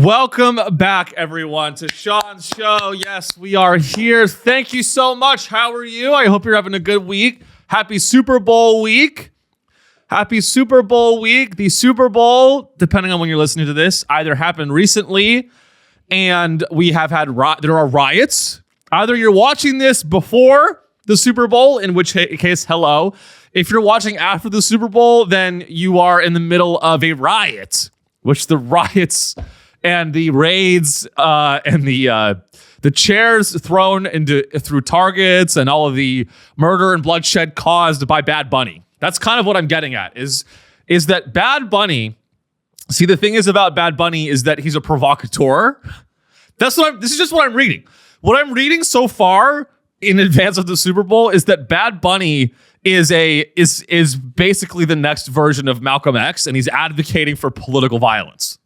Welcome back, everyone, to Sean's show. Yes, we are here. Thank you so much. How are you? I hope you're having a good week. Happy Super Bowl week. Happy Super Bowl week. The Super Bowl, depending on when you're listening to this, either happened recently and we have had there are riots. Either you're watching this before the Super Bowl, in which case, hello. If you're watching after the Super Bowl, then you are in the middle of a riot, which the riots and the raids and the chairs thrown through targets and all of the murder and bloodshed caused by Bad Bunny. That's kind of what I'm getting at, is that Bad Bunny. See, the thing is about Bad Bunny is that he's a provocateur. This is just what I'm reading. What I'm reading so far in advance of the Super Bowl is that Bad Bunny is basically the next version of Malcolm X, and he's advocating for political violence.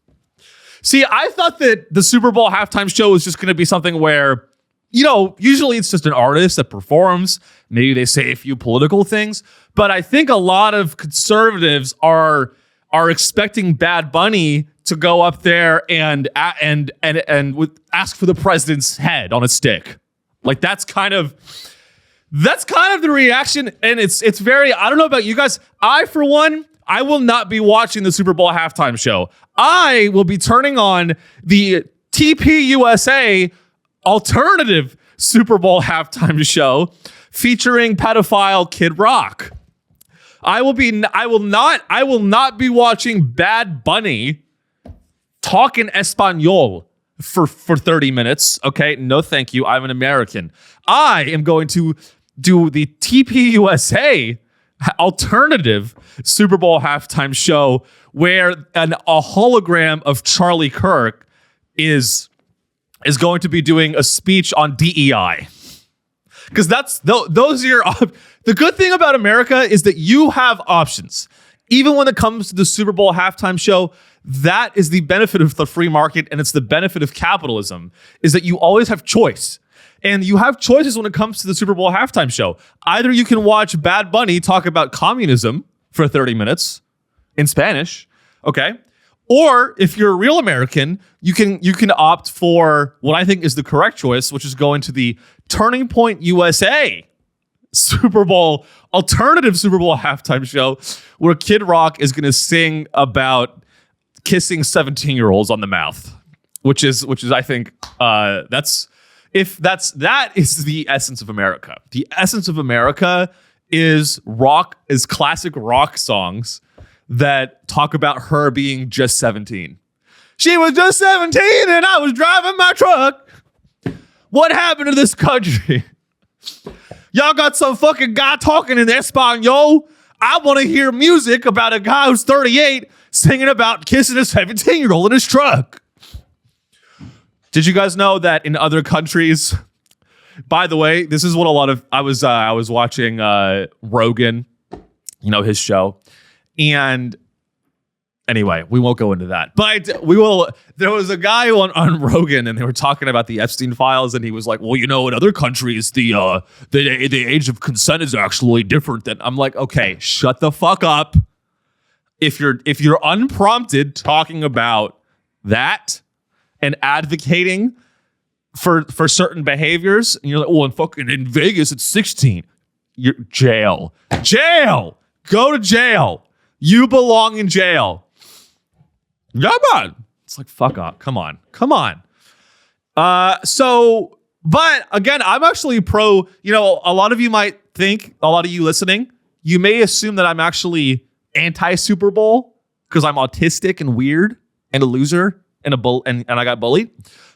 See, I thought that the Super Bowl halftime show was just going to be something where, usually it's just an artist that performs. Maybe they say a few political things, but I think a lot of conservatives are expecting Bad Bunny to go up there and ask for the president's head on a stick. Like that's kind of the reaction, and it's very. I don't know about you guys. For one, I will not be watching the Super Bowl halftime show. I will be turning on the TPUSA alternative Super Bowl halftime show featuring pedophile Kid Rock. I will not be watching Bad Bunny talk in Espanol for 30 minutes. Okay, no thank you. I'm an American. I am going to do the TPUSA alternative Super Bowl halftime show where a hologram of Charlie Kirk is going to be doing a speech on DEI. Because those are your the good thing about America is that you have options. Even when it comes to the Super Bowl halftime show, that is the benefit of the free market, and it's the benefit of capitalism, is that you always have choice. And you have choices when it comes to the Super Bowl halftime show. Either you can watch Bad Bunny talk about communism for 30 minutes in Spanish, okay? Or if you're a real American, you can opt for what I think is the correct choice, which is going to the Turning Point USA alternative Super Bowl halftime show, where Kid Rock is going to sing about kissing 17-year-olds on the mouth, which is I think that is the essence of America. The essence of America is classic rock songs that talk about her being just 17. She was just 17 and I was driving my truck. What happened to this country? Y'all got some fucking guy talking in Espanol. I want to hear music about a guy who's 38 singing about kissing a 17-year-old in his truck. Did you guys know that in other countries, by the way, this is what I was watching Rogan, his show. And anyway, we won't go into that, but there was a guy on Rogan and they were talking about the Epstein files. And he was like, well, in other countries, the age of consent is actually different than. I'm like, okay, shut the fuck up. If you're unprompted talking about that and advocating for certain behaviors, and you're like, well, in Vegas, it's 16. You're jail. Go to jail. You belong in jail. Come on. It's like, fuck up. Come on. But again, I'm actually pro, a lot of you might think, a lot of you listening, you may assume that I'm actually anti-Super Bowl because I'm autistic and weird and a loser and and I got bullied.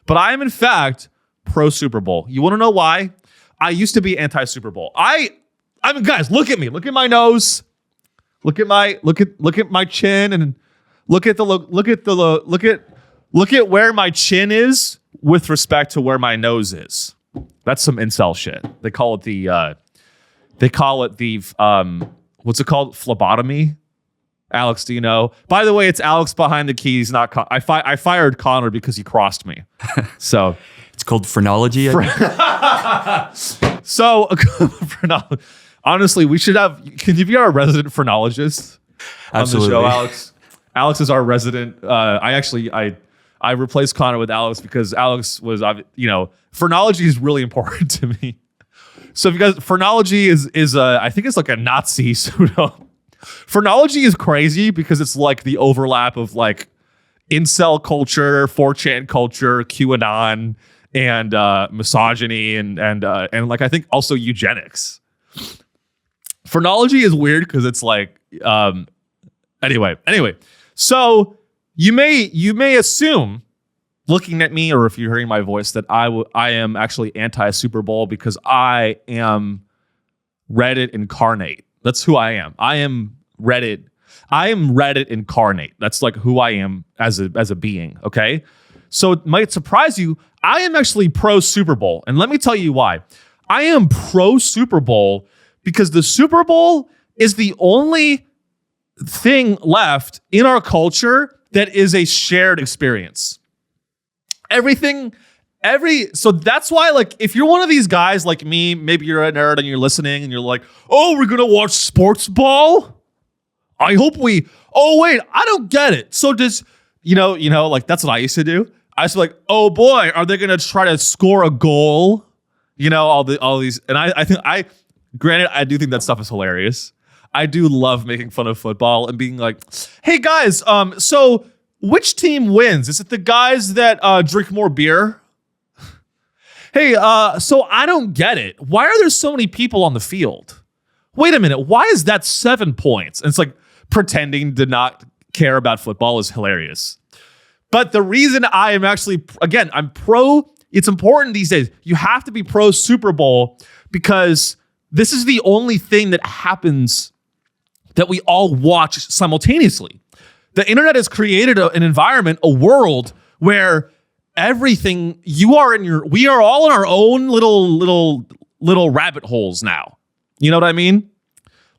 But I am in fact pro Super Bowl. You want to know why? I used to be anti-Super Bowl. I mean, guys, look at me. Look at my nose. Look at my chin and look at where my chin is with respect to where my nose is. That's some incel shit. They call it the what's it called? Phlebotomy. Alex, do you know? By the way, it's Alex behind the keys, not I fired Connor because he crossed me. So it's called phrenology. So honestly, we should have. Can you be our resident phrenologist Absolutely. on the show, Alex? Alex is our resident. I I replaced Connor with Alex because Alex was, phrenology is really important to me. So if you guys, phrenology is I think it's like a Nazi pseudo. Phrenology is crazy because it's like the overlap of like incel culture, 4chan culture, QAnon, and misogyny, and like I think also eugenics. Phrenology is weird because it's like anyway. So you may assume, looking at me, or if you're hearing my voice, that I am actually anti-Super Bowl because I am Reddit incarnate. That's who I am. I am Reddit incarnate. That's like who I am as a being, okay? So it might surprise you, I am actually pro Super Bowl. And let me tell you why. I am pro Super Bowl because the Super Bowl is the only thing left in our culture that is a shared experience. So that's why, like, if you're one of these guys like me, maybe you're a nerd and you're listening and you're like, oh, we're going to watch sports ball? Oh, wait, I don't get it. So does, like, that's what I used to do. I used to be like, oh boy, are they going to try to score a goal? All these, and I do think that stuff is hilarious. I do love making fun of football and being like, hey guys, so which team wins? Is it the guys that drink more beer? Hey, so I don't get it. Why are there so many people on the field? Wait a minute, why is that 7 points? And it's like pretending to not care about football is hilarious. But the reason I am actually, again, I'm pro, it's important these days. You have to be pro Super Bowl because this is the only thing that happens that we all watch simultaneously. The internet has created an environment, a world where everything we are all in our own little rabbit holes now. You know what I mean?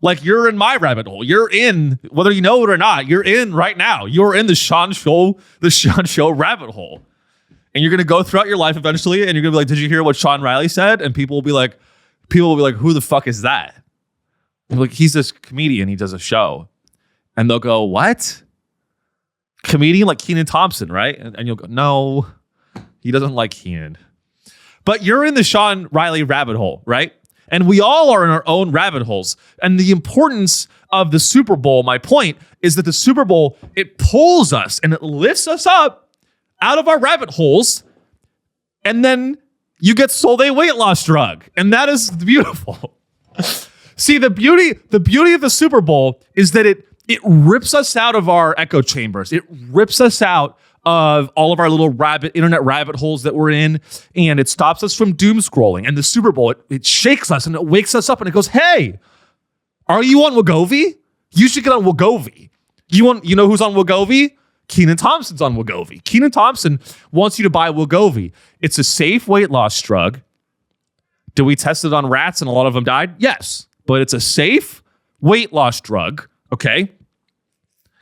Like, you're in my rabbit hole. You're in, whether you know it or not, you're in right now. You're in the Sean Show rabbit hole. And you're going to go throughout your life eventually, and you're going to be like, did you hear what Sean Riley said? And people will be like, who the fuck is that? And like, he's this comedian. He does a show. And they'll go, what? Comedian like Kenan Thompson, right? And you'll go, no, he doesn't like Kenan. But you're in the Sean Riley rabbit hole, right? And we all are in our own rabbit holes. And the importance of the Super Bowl, my point, is that the Super Bowl, it pulls us and it lifts us up out of our rabbit holes. And then you get sold a weight loss drug. And that is beautiful. See, the beauty of the Super Bowl is that it rips us out of our echo chambers. It rips us out of all of our little internet rabbit holes that we're in, and it stops us from doom scrolling. And the Super Bowl, it shakes us and it wakes us up and it goes, hey, are you on Wegovy? You should get on Wegovy. You know who's on Wegovy? Kenan Thompson's on Wegovy. Kenan Thompson wants you to buy Wegovy. It's a safe weight loss drug. Did we test it on rats and a lot of them died? Yes, but it's a safe weight loss drug, okay?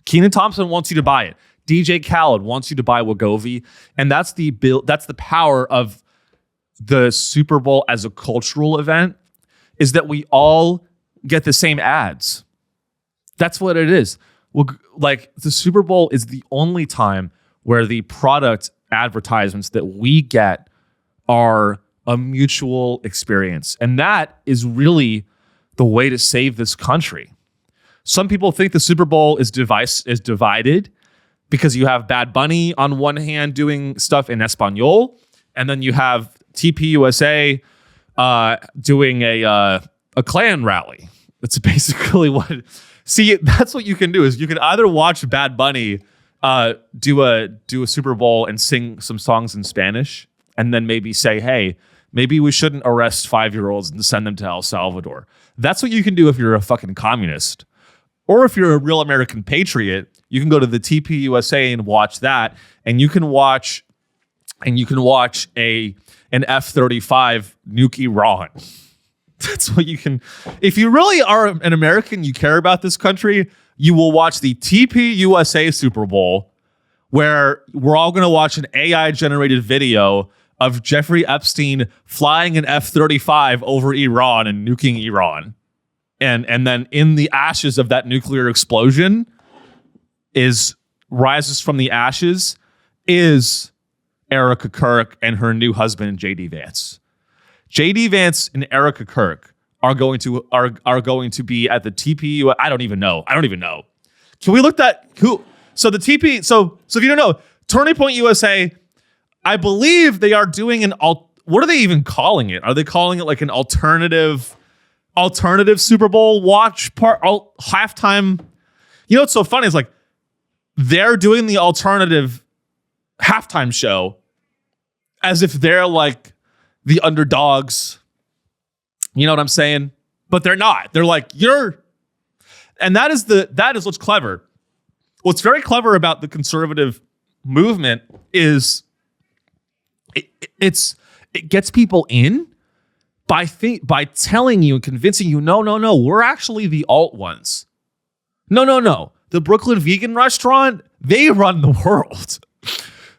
Kenan Thompson wants you to buy it. DJ Khaled wants you to buy Wegovy, and that's the power of the Super Bowl as a cultural event, is that we all get the same ads. That's what it is. Like, the Super Bowl is the only time where the product advertisements that we get are a mutual experience, and that is really the way to save this country. Some people think the Super Bowl is divided because you have Bad Bunny on one hand doing stuff in Espanol, and then you have TPUSA doing a Klan rally. That's basically what. See, that's what you can do, is you can either watch Bad Bunny do a Super Bowl and sing some songs in Spanish, and then maybe say, hey, maybe we shouldn't arrest 5-year-olds and send them to El Salvador. That's what you can do if you're a fucking communist. Or if you're a real American patriot, you can go to the TPUSA and watch that, and you can watch an F-35 nuke Iran. That's what you can. If you really are an American, you care about this country, you will watch the TPUSA Super Bowl, where we're all going to watch an AI-generated video of Jeffrey Epstein flying an F-35 over Iran and nuking Iran. And then in the ashes of that nuclear explosion rises from the ashes is Erica Kirk and her new husband, JD Vance. JD Vance and Erica Kirk are going to be at the TPU. I don't even know. Can we look at who? So the TP. So if you don't know, Turning Point USA, I believe they are doing what are they even calling it? Are they calling it like an alternative Super Bowl watch halftime? You know what's so funny is like they're doing the alternative halftime show as if they're like the underdogs. You know what I'm saying? But they're not. They're like, and that is what's clever. What's very clever about the conservative movement is it gets people in by telling you and convincing you, no, we're actually the alt ones. No. The Brooklyn vegan restaurant, they run the world.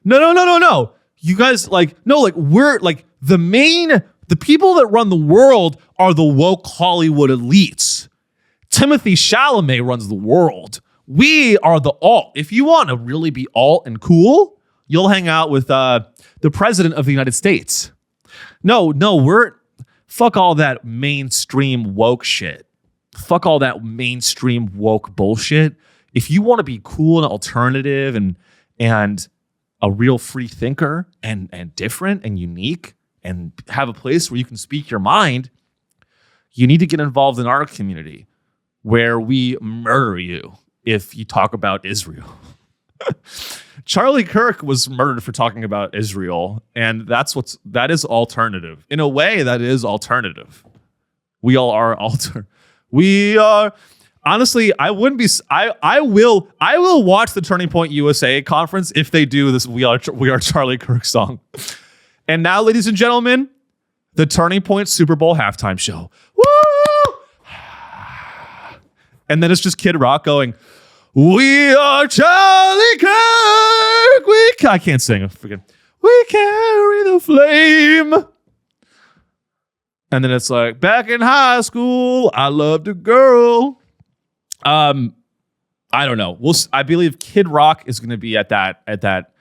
No. You guys we're like the people that run the world are the woke Hollywood elites. Timothy Chalamet runs the world. We are the alt. If you want to really be alt and cool, you'll hang out with the president of the United States. No, fuck all that mainstream woke shit. Fuck all that mainstream woke bullshit. If you want to be cool and alternative and a real free thinker and different and unique and have a place where you can speak your mind, you need to get involved in our community where we murder you if you talk about Israel. Charlie Kirk was murdered for talking about Israel, and that is alternative. In a way, that is alternative. We all are We are honestly, I wouldn't be I will watch the Turning Point USA conference if they do this We Are Charlie Kirk song. And now, ladies and gentlemen, the Turning Point Super Bowl halftime show. Woo! And then it's just Kid Rock going, "We are Charlie Kirk. I can't sing. We carry the flame." And then it's like, "Back in high school, I loved a girl." I don't know. I believe Kid Rock is going to be at that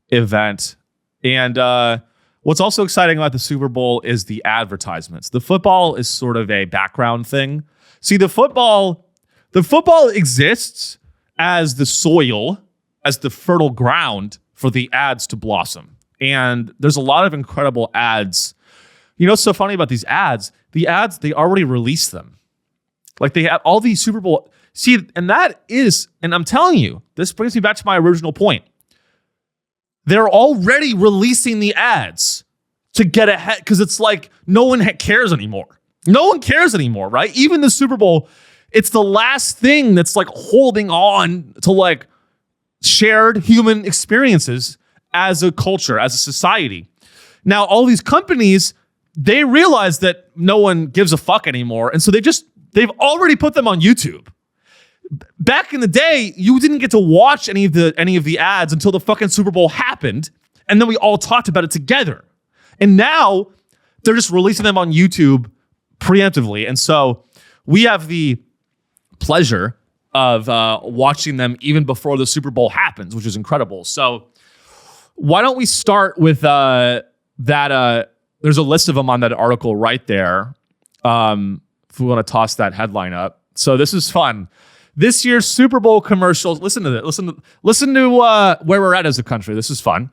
event. And what's also exciting about the Super Bowl is the advertisements. The football is sort of a background thing. See, the football exists as the soil, as the fertile ground for the ads to blossom. And there's a lot of incredible ads. You know what's so funny about these ads? The ads, they already released them. Like they have all these Super Bowl. See, and I'm telling you, this brings me back to my original point. They're already releasing the ads to get ahead because it's like no one cares anymore. No one cares anymore, right? Even the Super Bowl, it's the last thing that's like holding on to like shared human experiences as a culture, as a society. Now, all these companies, they realize that no one gives a fuck anymore. And so they've already put them on YouTube. Back in the day, you didn't get to watch any of the ads until the fucking Super Bowl happened. And then we all talked about it together. And now they're just releasing them on YouTube preemptively. And so we have the pleasure of watching them even before the Super Bowl happens, which is incredible. So why don't we start with that? There's a list of them on that article right there. If we want to toss that headline up. So this is fun. This year's Super Bowl commercials. Listen to this. Listen to where we're at as a country. This is fun.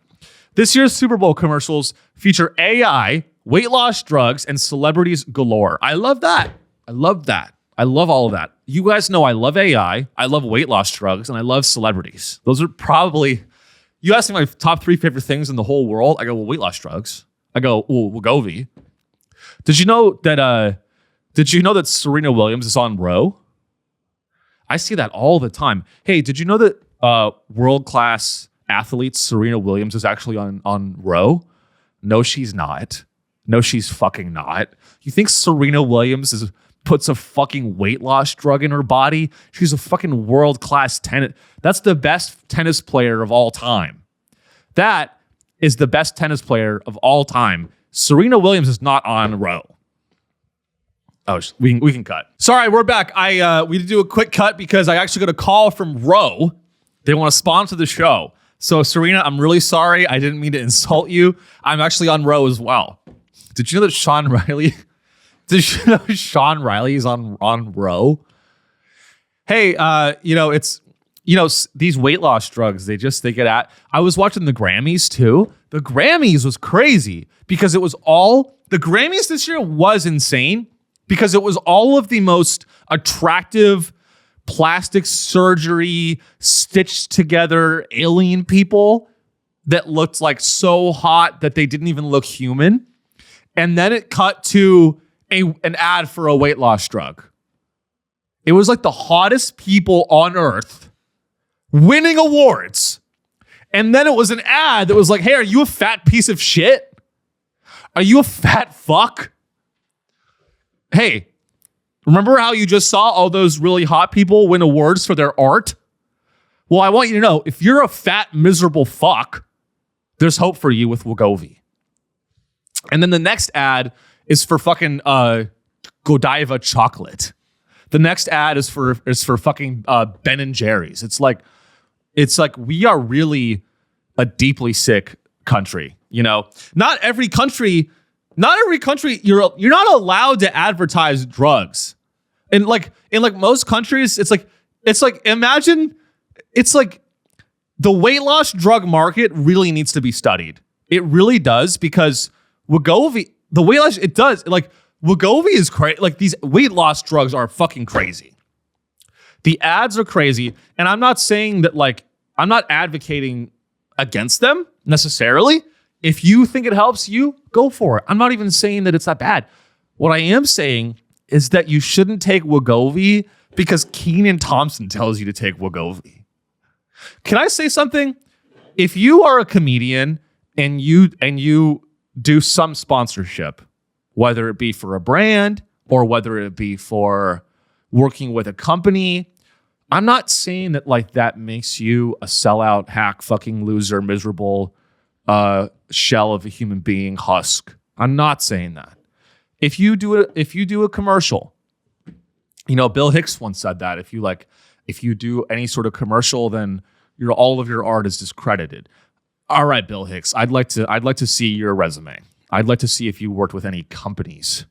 This year's Super Bowl commercials feature AI, weight loss drugs, and celebrities galore. I love that. I love all of that. You guys know I love AI, I love weight loss drugs, and I love celebrities. Those are probably, you ask me my top 3 favorite things in the whole world, I go, well, weight loss drugs. I go, Wegovy. Did you know that Serena Williams is on Roe? I see that all the time. Hey, did you know that world-class athlete Serena Williams is actually on Roe? No, she's not. No, she's fucking not. You think Serena Williams puts a fucking weight loss drug in her body? She's a fucking world-class tennis. That's the best tennis player of all time. That is the best tennis player of all time. Serena Williams is not on Roe. Oh, we can cut. Sorry, we're back. We need to do a quick cut because I actually got a call from Roe. They want to sponsor the show. So Serena, I'm really sorry. I didn't mean to insult you. I'm actually on Roe as well. Did you know that Sean Riley? Did you know Sean Riley is on Roe? Hey, these weight loss drugs, they get at. I was watching the Grammys too. The Grammys was crazy because it was all, the Grammys this year was insane because it was all of the most attractive plastic surgery stitched together alien people that looked like so hot that they didn't even look human. And then it cut to an ad for a weight loss drug. It was like the hottest people on earth winning awards. And then it was an ad that was like, hey, are you a fat piece of shit? Are you a fat fuck? Hey, remember how you just saw all those really hot people win awards for their art? Well, I want you to know, if you're a fat, miserable fuck, there's hope for you with Wegovy. And then the next ad is for fucking Godiva chocolate. The next ad is for fucking Ben and Jerry's. It's like we are really a deeply sick country. You know, not every country. You're not allowed to advertise drugs. And in most countries, it's like imagine it's like the weight loss drug market really needs to be studied. It really does, because Wegovy, the weight loss, it does. Like Wegovy is crazy. Like these weight loss drugs are fucking crazy. The ads are crazy. And I'm not saying that, like, I'm not advocating against them necessarily. If you think it helps you, go for it. I'm not even saying that it's that bad. What I am saying is that you shouldn't take Wegovy because Kenan Thompson tells you to take Wegovy. Can I say something? If you are a comedian and you do some sponsorship, whether it be for a brand or whether it be for working with a company, I'm not saying that like that makes you a sellout, hack, fucking loser, miserable shell of a human being husk. I'm not saying that. If you do a commercial, Bill Hicks once said that if you do any sort of commercial, then all of your art is discredited. All right, Bill Hicks, I'd like to see your resume. I'd like to see if you worked with any companies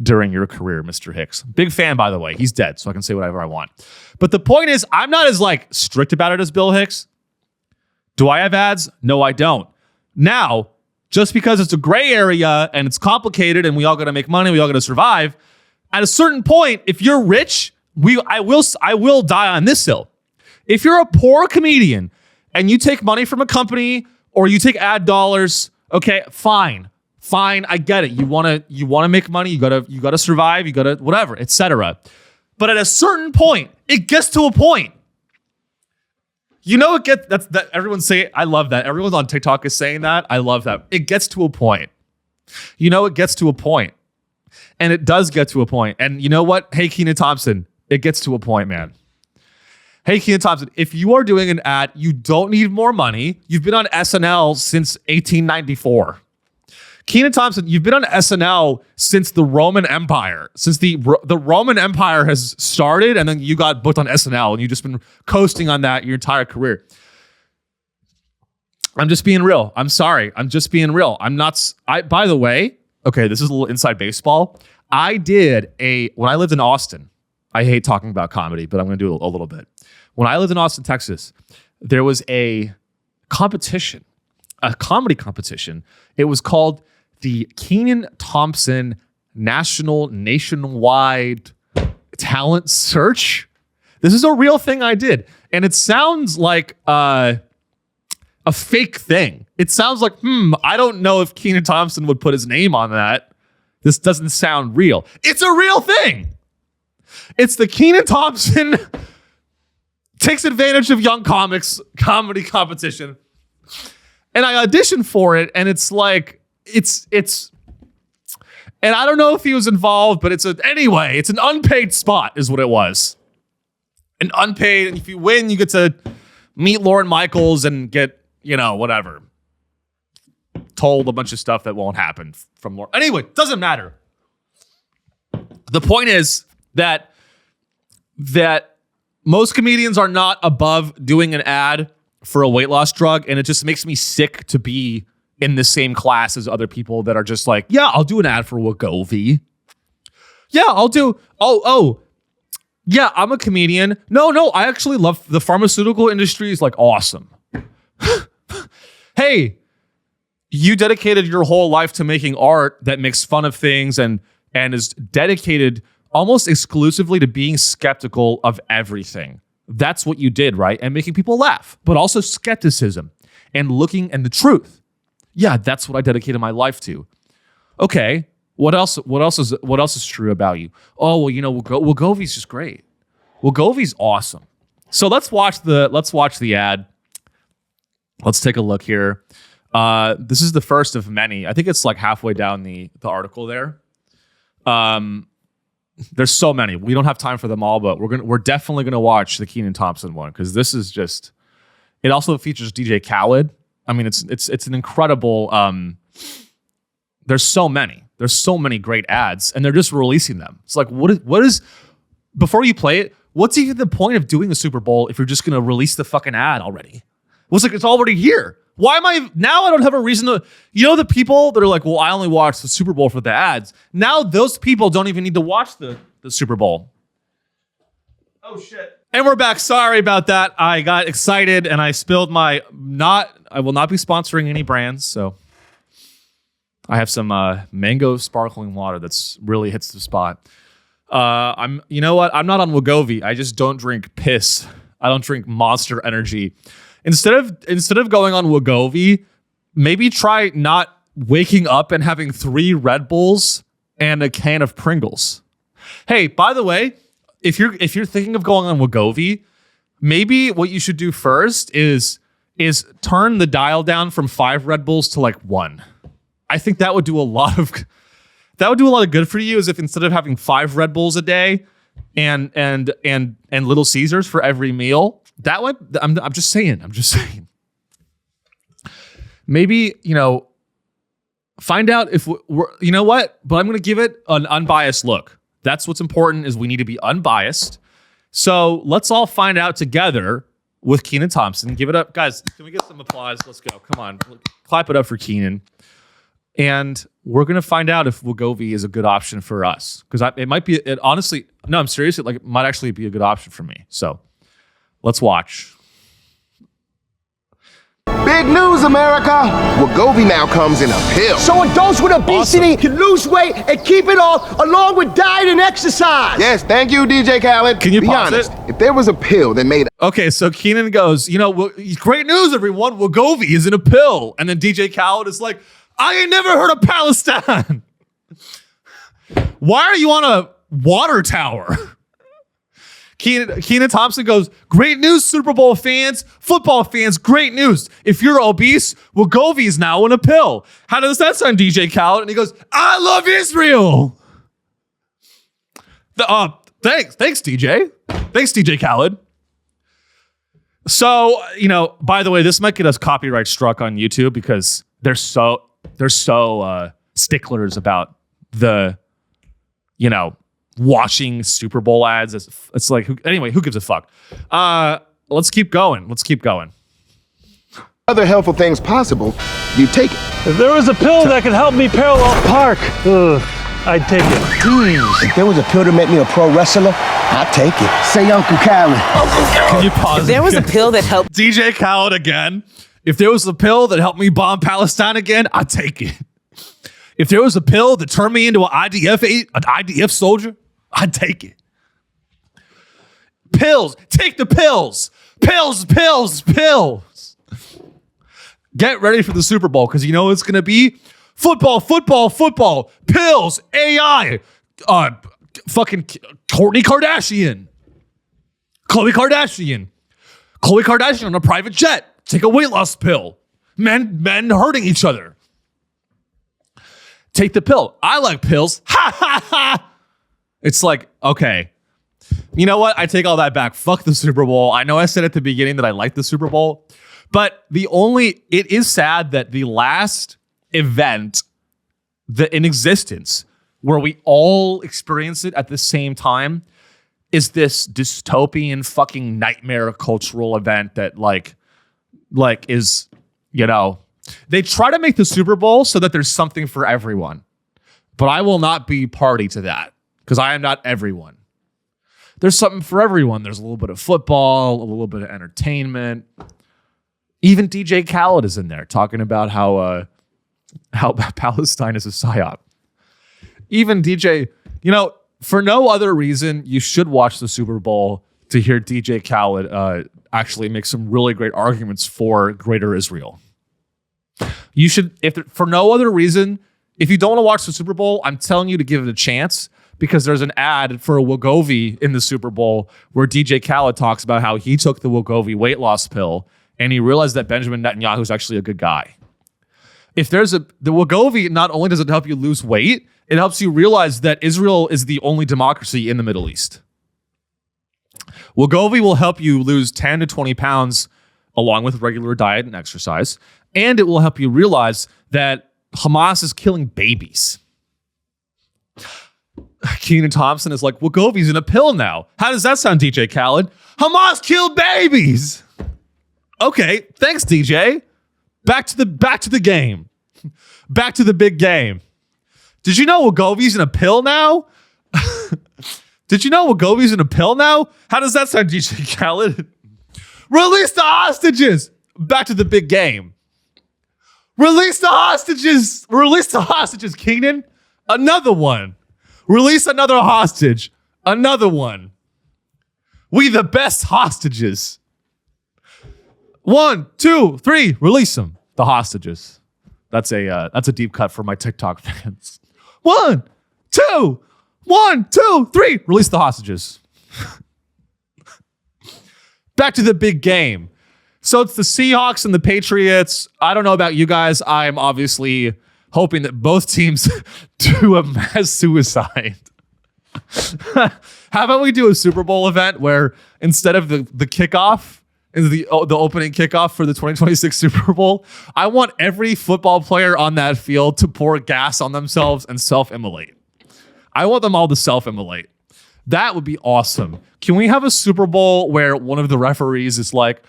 during your career, Mr. Hicks. Big fan, by the way. He's dead, so I can say whatever I want. But the point is, I'm not as strict about it as Bill Hicks. Do I have ads? No, I don't. Now, just because it's a gray area and it's complicated and we all got to make money, we all got to survive, at a certain point, if you're rich, I will die on this hill. If you're a poor comedian and you take money from a company or you take ad dollars, okay, fine, I get it. You want to make money, you gotta survive, you gotta whatever, etc. But at a certain point, it gets to a point. That everyone's saying. I love that. Everyone's on TikTok is saying that. I love that. It gets to a point. It gets to a point. And it does get to a point. And you know what? Hey, Kenan Thompson, it gets to a point, man. Hey, Kenan Thompson, if you are doing an ad, you don't need more money. You've been on SNL since 1894. Kenan Thompson, you've been on SNL since the Roman Empire. Since the Roman Empire has started, and then you got booked on SNL, and you've just been coasting on that your entire career. I'm just being real. I'm sorry. I'm just being real. By the way, okay, this is a little inside baseball. When I lived in Austin, I hate talking about comedy, but I'm going to do a little bit. When I lived in Austin, Texas, there was a comedy competition. It was called the Kenan Thompson Nationwide Talent Search. This is a real thing I did. And it sounds like a fake thing. It sounds like, I don't know if Kenan Thompson would put his name on that. This doesn't sound real. It's a real thing. It's the Kenan Thompson takes advantage of young comics comedy competition. And I auditioned for it, and it's like, it's, and I don't know if he was involved, but it's an unpaid spot is what it was. An unpaid, and if you win, you get to meet Lorne Michaels and get, whatever. Told a bunch of stuff that won't happen from Lorne. Anyway, doesn't matter. The point is that most comedians are not above doing an ad for a weight loss drug, and it just makes me sick to be in the same class as other people that are just like, yeah, I'll do an ad for Wegovy. Yeah, I'll do. Yeah, I'm a comedian. No, I actually love the pharmaceutical industry is like awesome. Hey, you dedicated your whole life to making art that makes fun of things and is dedicated almost exclusively to being skeptical of everything. That's what you did, right? And making people laugh, but also skepticism and looking and the truth. Yeah, that's what I dedicated my life to. Okay, what else is true about you? Oh, well, Wegovy's just great. Wegovy's awesome. So let's watch the ad. Let's take a look here. This is the first of many. I think it's like halfway down the article there. There's so many. We don't have time for them all, but we're definitely gonna watch the Kenan Thompson one because this is just. It also features DJ Khaled. I mean, it's an incredible. There's so many great ads, and they're just releasing them. It's like what is before you play it? What's even the point of doing the Super Bowl if you're just gonna release the fucking ad already? It's already here. Why am I now? I don't have a reason to. The people that are like, well, I only watch the Super Bowl for the ads. Now those people don't even need to watch the Super Bowl. Oh shit. And we're back. Sorry about that. I got excited and I spilled I will not be sponsoring any brands. So I have some mango sparkling water that's really hits the spot. You know what? I'm not on Wegovy. I just don't drink piss. I don't drink Monster Energy. Instead of going on Wegovy, maybe try not waking up and having 3 Red Bulls and a can of Pringles. Hey, by the way, if you're thinking of going on Wegovy, maybe what you should do first is turn the dial down from 5 Red Bulls to like 1. I think that would do a lot of good for you. Is if instead of having 5 Red Bulls a day and Little Caesars for every meal, that would. I'm just saying. Maybe find out if we're. You know what? But I'm going to give it an unbiased look. That's what's important. Is we need to be unbiased. So let's all find out together with Kenan Thompson. Give it up, guys. Can we get some applause? Let's go. Come on, clap it up for Kenan. And we're going to find out if Wegovy is a good option for us because it might be. It honestly, no, I'm serious. It might actually be a good option for me. So. Let's watch. Big news, America! Wegovy now comes in a pill. So adults with obesity can lose weight and keep it off along with diet and exercise. Yes, thank you, DJ Khaled. Can you be pause honest? it? If there was a pill that made... Okay, so Kenan goes, great news, everyone. Wegovy is in a pill. And then DJ Khaled is like, I ain't never heard of Palestine. Why are you on a water tower? Kenan Thompson goes, great news, Super Bowl fans, football fans, great news. If you're obese, Wegovy is now in a pill. How does that sound, DJ Khaled? And he goes, I love Israel. Thanks, DJ. Thanks, DJ Khaled. So, by the way, this might get us copyright struck on YouTube because they're so sticklers about the, watching Super Bowl ads. It's like, who gives a fuck? Let's keep going. Other helpful things possible, you take it. If there was a pill that could help me parallel park, I'd take it. If there was a pill to make me a pro wrestler, I'd take it. Say Uncle Khaled. Can you pause? If there was a pill that helped DJ Khaled again. If there was a pill that helped me bomb Palestine again, I'd take it. If there was a pill that turned me into an IDF soldier, I'd take it. Pills. Take the pills. Pills. Get ready for the Super Bowl because you know it's going to be football. Pills. AI. Fucking Kourtney Kardashian. Khloe Kardashian on a private jet. Take a weight loss pill. Men hurting each other. Take the pill. I like pills. Ha ha ha. It's like, okay, you know what? I take all that back. Fuck the Super Bowl. I know I said at the beginning that I like the Super Bowl, but it is sad that the last event in existence where we all experience it at the same time is this dystopian fucking nightmare cultural event that like is, they try to make the Super Bowl so that there's something for everyone. But I will not be party to that because I am not everyone. There's something for everyone. There's a little bit of football, a little bit of entertainment. Even DJ Khaled is in there talking about how Palestine is a psyop. Even DJ, for no other reason, you should watch the Super Bowl to hear DJ Khaled actually make some really great arguments for Greater Israel. You should, for no other reason, if you don't want to watch the Super Bowl, I'm telling you to give it a chance because there's an ad for a Wegovy in the Super Bowl where DJ Khaled talks about how he took the Wegovy weight loss pill and he realized that Benjamin Netanyahu is actually a good guy. If the Wegovy, not only does it help you lose weight, it helps you realize that Israel is the only democracy in the Middle East. Wegovy will help you lose 10 to 20 pounds along with regular diet and exercise. And it will help you realize that Hamas is killing babies. Keenan Thompson is like, Wegovy's in a pill now. How does that sound, DJ Khaled? Hamas killed babies. Okay, thanks, DJ. Back to the game. Back to the big game. Did you know Wegovy's in a pill now? Did you know Wegovy's in a pill now? How does that sound, DJ Khaled? Release the hostages. Back to the big game. Release the hostages. Release the hostages, Keenan. Another one. Release another hostage. Another one. We the best hostages. 1, 2, 3. Release them. The hostages. That's a deep cut for my TikTok fans. 1, 2. 1, 2, 3. Release the hostages. Back to the big game. So it's the Seahawks and the Patriots. I don't know about you guys. I'm obviously hoping that both teams do a mass suicide. How about we do a Super Bowl event where instead of the kickoff, the opening kickoff for the 2026 Super Bowl, I want every football player on that field to pour gas on themselves and self-immolate. I want them all to self-immolate. That would be awesome. Can we have a Super Bowl where one of the referees is like,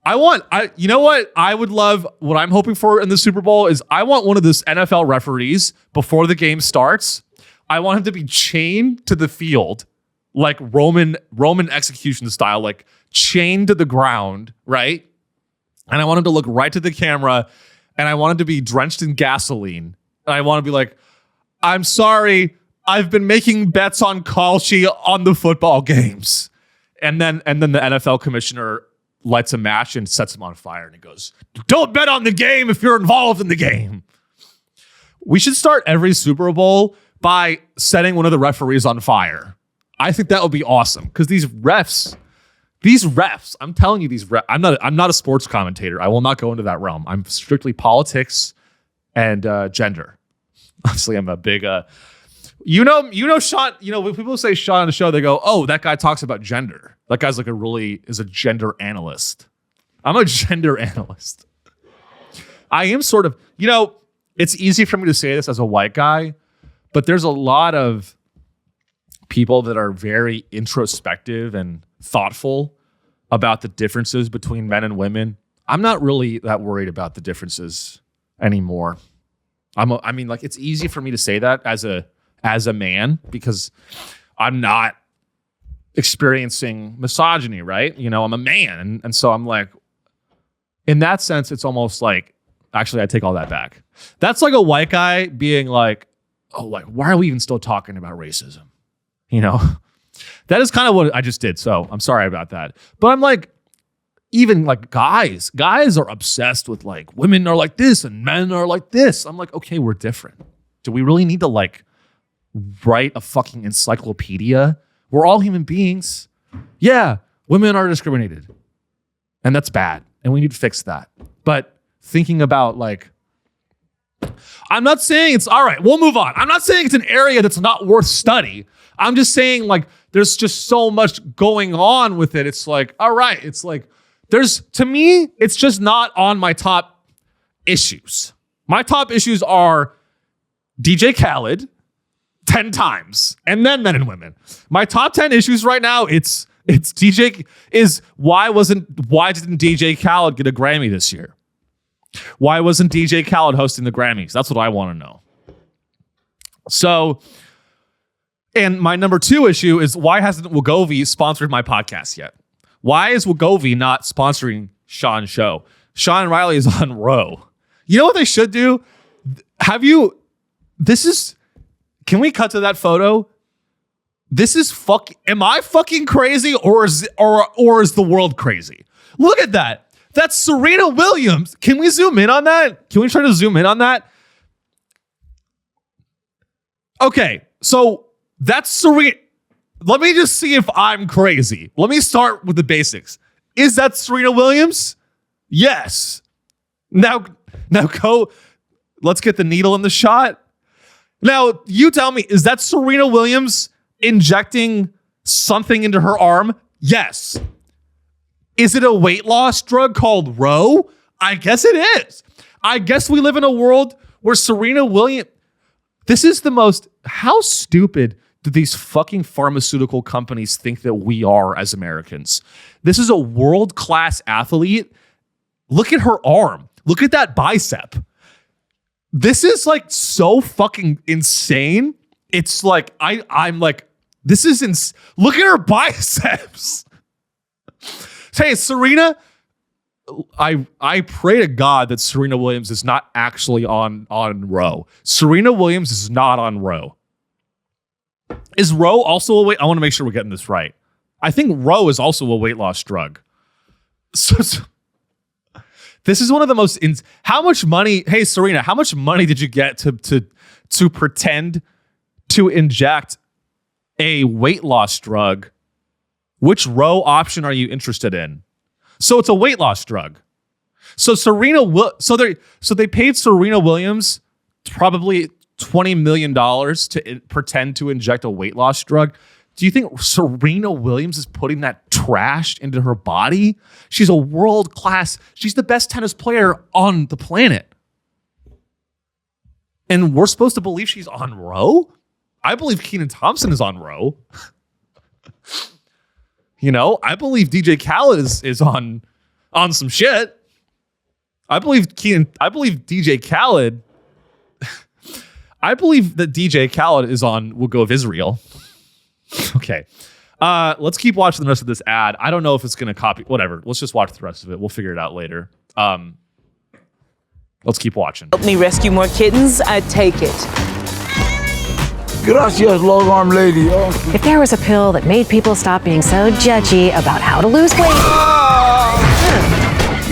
you know what I would love, what I'm hoping for in the Super Bowl is I want one of those NFL referees before the game starts. I want him to be chained to the field, like Roman execution style, like chained to the ground, right? And I want him to look right to the camera and I want him to be drenched in gasoline. And I want to be like, I'm sorry, I've been making bets on Kalshi on the football games. And then the NFL commissioner lights a match and sets him on fire and he goes, don't bet on the game if you're involved in the game. We should start every Super Bowl by setting one of the referees on fire. I think that would be awesome because these refs, I'm telling you, I'm not a sports commentator. I will not go into that realm. I'm strictly politics and gender. Obviously, I'm a big Sean, when people say Sean on the show, they go, oh, that guy talks about gender. That guy's is a gender analyst. I'm a gender analyst. I am sort of, it's easy for me to say this as a white guy, but there's a lot of people that are very introspective and thoughtful about the differences between men and women. I'm not really that worried about the differences anymore. It's easy for me to say that as a man because I'm not experiencing misogyny, right? I'm a man. And so I'm like, in that sense, it's almost like, actually, I take all that back. That's like a white guy being like, oh, like, why are we even still talking about racism? That is kind of what I just did. So I'm sorry about that. But I'm like, even like guys are obsessed with like women are like this and men are like this. I'm like, okay, we're different. Do we really need to like write a fucking encyclopedia? We're all human beings. Yeah, women are discriminated. And that's bad. And we need to fix that. But thinking about like, I'm not saying it's all right, we'll move on. I'm not saying it's an area that's not worth study. I'm just saying like, there's just so much going on with it. It's like, all right, it's like, to me, it's just not on my top issues. My top issues are DJ Khaled 10 times and then men and women. My top 10 issues right now, it's It's DJ why didn't DJ Khaled get a Grammy this year? Why wasn't DJ Khaled hosting the Grammys? That's what I want to know. So, and my number 2 issue is why hasn't Wegovy sponsored my podcast yet? Why is Wegovy not sponsoring Sean's show? Sean Riley is on Row. You know what they should do? Can we cut to that photo? Am I fucking crazy or is the world crazy? Look at that. That's Serena Williams. Can we zoom in on that? Can we try to zoom in on that? Okay, so that's Serena. Let me just see if I'm crazy. Let me start with the basics. Is that Serena Williams? Yes. Now go. Let's get the needle in the shot. Now, you tell me, is that Serena Williams injecting something into her arm? Yes. Is it a weight loss drug called Row? I guess it is. I guess we live in a world where Serena Williams... This is the most... How stupid do these fucking pharmaceutical companies think that we are as Americans? This is a world-class athlete. Look at her arm. Look at that bicep. This is like so fucking insane. It's like, I'm like, this is look at her biceps. Hey, Serena, I pray to God that Serena Williams is not actually on Row. Serena Williams is not on Row. Is Row also a weight? I want to make sure we're getting this right. I think Row is also a weight loss drug. So this is one of the most. How much money? Hey, Serena, how much money did you get to pretend to inject a weight loss drug? Which Row option are you interested in? So it's a weight loss drug. So they paid Serena Williams probably $20 million to pretend to inject a weight loss drug. Do you think Serena Williams is putting that trash into her body? She's a world class. She's the best tennis player on the planet. And we're supposed to believe she's on Row? I believe Kenan Thompson is on Row. You know, I believe DJ Khaled is on some shit. I believe DJ Khaled. I believe that DJ Khaled is on We'll Go of Israel. Okay. Let's keep watching the rest of this ad. I don't know if it's going to copy. Whatever. Let's just watch the rest of it. We'll figure it out later. Let's keep watching. Help me rescue more kittens, I'd take it. Gracias, long-arm lady. If there was a pill that made people stop being so judgy about how to lose weight.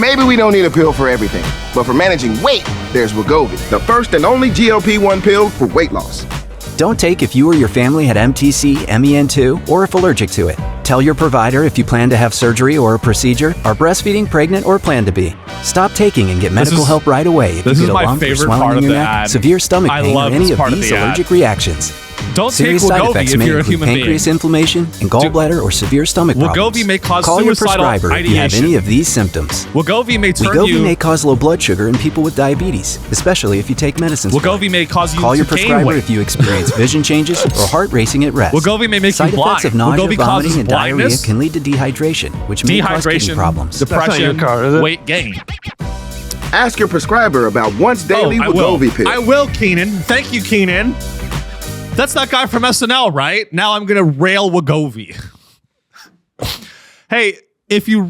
Maybe we don't need a pill for everything, but for managing weight, there's Wegovy, the first and only GLP-1 pill for weight loss. Don't take if you or your family had MTC, MEN2, or if allergic to it. Tell your provider if you plan to have surgery or a procedure, are breastfeeding, pregnant, or plan to be. Stop taking and get medical help right away if you get a lump or swelling in your neck, severe stomach pain, or any of these allergic reactions. Don't Serious take side Wegovy effects if may you're a include human being. pancreas inflammation and gallbladder or severe stomach problems. Wegovy may cause Call your suicidal prescriber if you have ideation. any of these symptoms. Wegovy may turn Wegovy you. may cause low blood sugar in people with diabetes, especially if you take medicines. for it. Wegovy may cause you Call to your gain prescriber weight. if you experience vision changes or heart racing at rest. Wegovy may make Side you effects blind. of nausea, Wegovy vomiting, causes and diarrhea blindness. can lead to dehydration, which may cause kidney Dehydration, problems. depression, your car, is it? weight gain. Ask your prescriber about once daily I will. Wegovy pill. I will, Keenan. Thank you, Keenan. That's that guy from SNL, right? Now I'm going to rail Wegovy. Hey, if you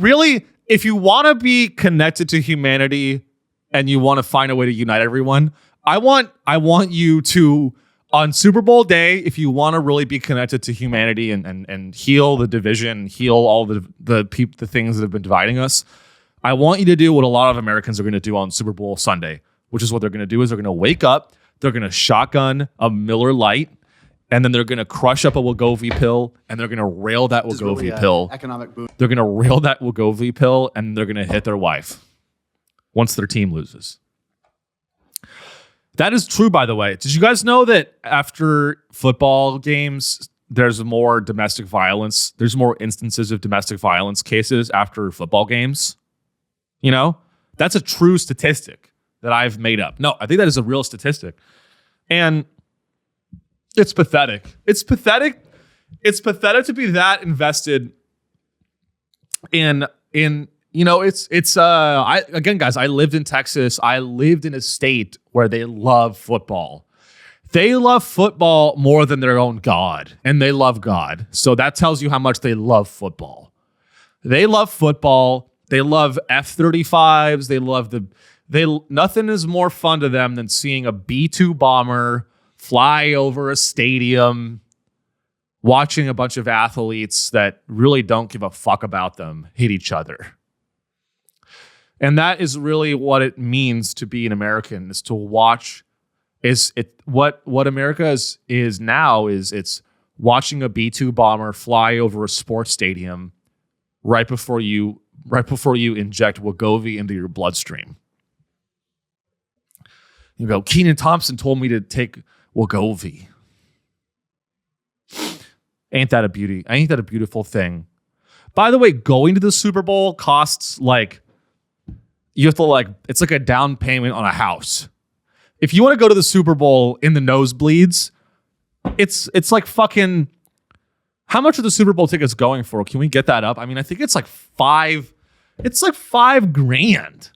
want to be connected to humanity and you want to find a way to unite everyone, I want you to, on Super Bowl day, if you want to really be connected to humanity and heal the division, heal all the things that have been dividing us, I want you to do what a lot of Americans are going to do on Super Bowl Sunday, which is what they're going to do is they're going to wake up, they're going to shotgun a Miller Lite, and then they're going to crush up a Wegovy pill, and they're going to rail that Wegovy pill. Economic boom. They're going to rail that Wegovy pill, and they're going to hit their wife once their team loses. That is true, by the way. Did you guys know that after football games, there's more domestic violence? There's more instances of domestic violence cases after football games? You know, that's a true statistic that I've made up. No, I think that is a real statistic. And it's pathetic. It's pathetic. It's pathetic to be that invested in guys, I lived in Texas. I lived in a state where they love football. They love football more than their own God, and they love God. So that tells you how much they love football. They love football. They love F-35s. Nothing is more fun to them than seeing a B-2 bomber fly over a stadium, watching a bunch of athletes that really don't give a fuck about them hit each other. And that is really what it means to be an American, is to watch. What America is now is it's watching a B-2 bomber fly over a sports stadium right before you inject Wegovy into your bloodstream. You go, Kenan Thompson told me to take Wegovy. Ain't that a beauty? Ain't that a beautiful thing? By the way, going to the Super Bowl costs it's like a down payment on a house. If you want to go to the Super Bowl in the nosebleeds, it's like fucking. How much are the Super Bowl tickets going for? Can we get that up? I mean, I think it's like $5,000. It's like $5,000.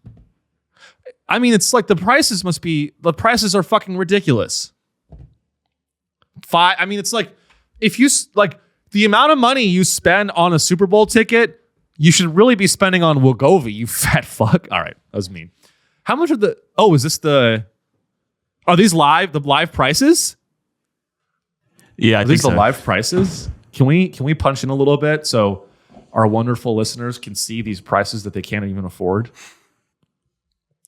I mean, it's like the prices are fucking ridiculous. It's like if you like the amount of money you spend on a Super Bowl ticket, you should really be spending on Wegovy, you fat fuck. All right, that was mean. How much are are these live? The live prices? Yeah, I think so. The live prices? Can we punch in a little bit so our wonderful listeners can see these prices that they can't even afford?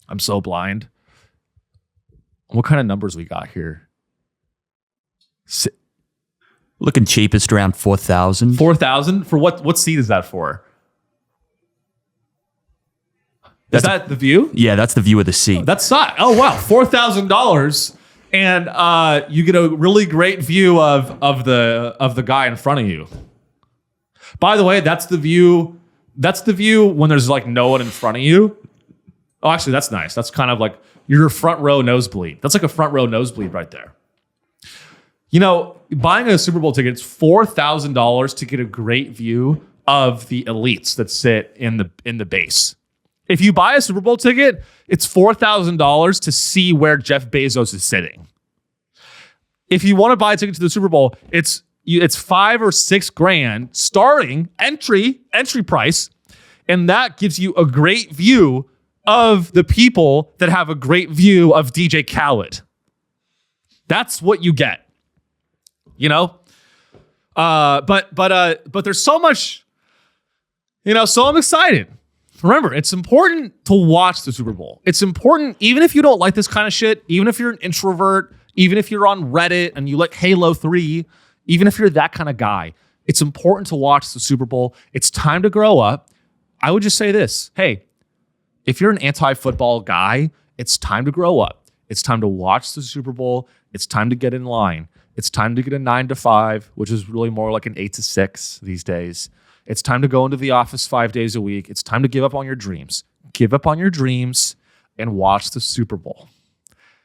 I'm so blind. What kind of numbers we got here? Looking cheapest around 4,000. 4,000 for what seat is that for? Is that the view? Yeah, that's the view of the seat. That's not. Oh wow, $4,000, and you get a really great view of the guy in front of you. By the way, that's the view. That's the view when there's like no one in front of you. Oh, actually, that's nice. That's kind of like your front row nosebleed. That's like a front row nosebleed right there. You know, buying a Super Bowl ticket, it's $4,000 to get a great view of the elites that sit in the base. If you buy a Super Bowl ticket, it's $4,000 to see where Jeff Bezos is sitting. If you want to buy a ticket to the Super Bowl, it's $5,000 or $6,000 starting entry price, and that gives you a great view of the people that have a great view of DJ Khaled. That's what you get. You know? But there's so much, so I'm excited. Remember, it's important to watch the Super Bowl. It's important, even if you don't like this kind of shit, even if you're an introvert, even if you're on Reddit and you like Halo 3, even if you're that kind of guy, it's important to watch the Super Bowl. It's time to grow up. I would just say this. Hey, if you're an anti-football guy, it's time to grow up. It's time to watch the Super Bowl. It's time to get in line. It's time to get a 9 to 5, which is really more like an 8 to 6 these days. It's time to go into the office 5 days a week. It's time to give up on your dreams. Give up on your dreams and watch the Super Bowl.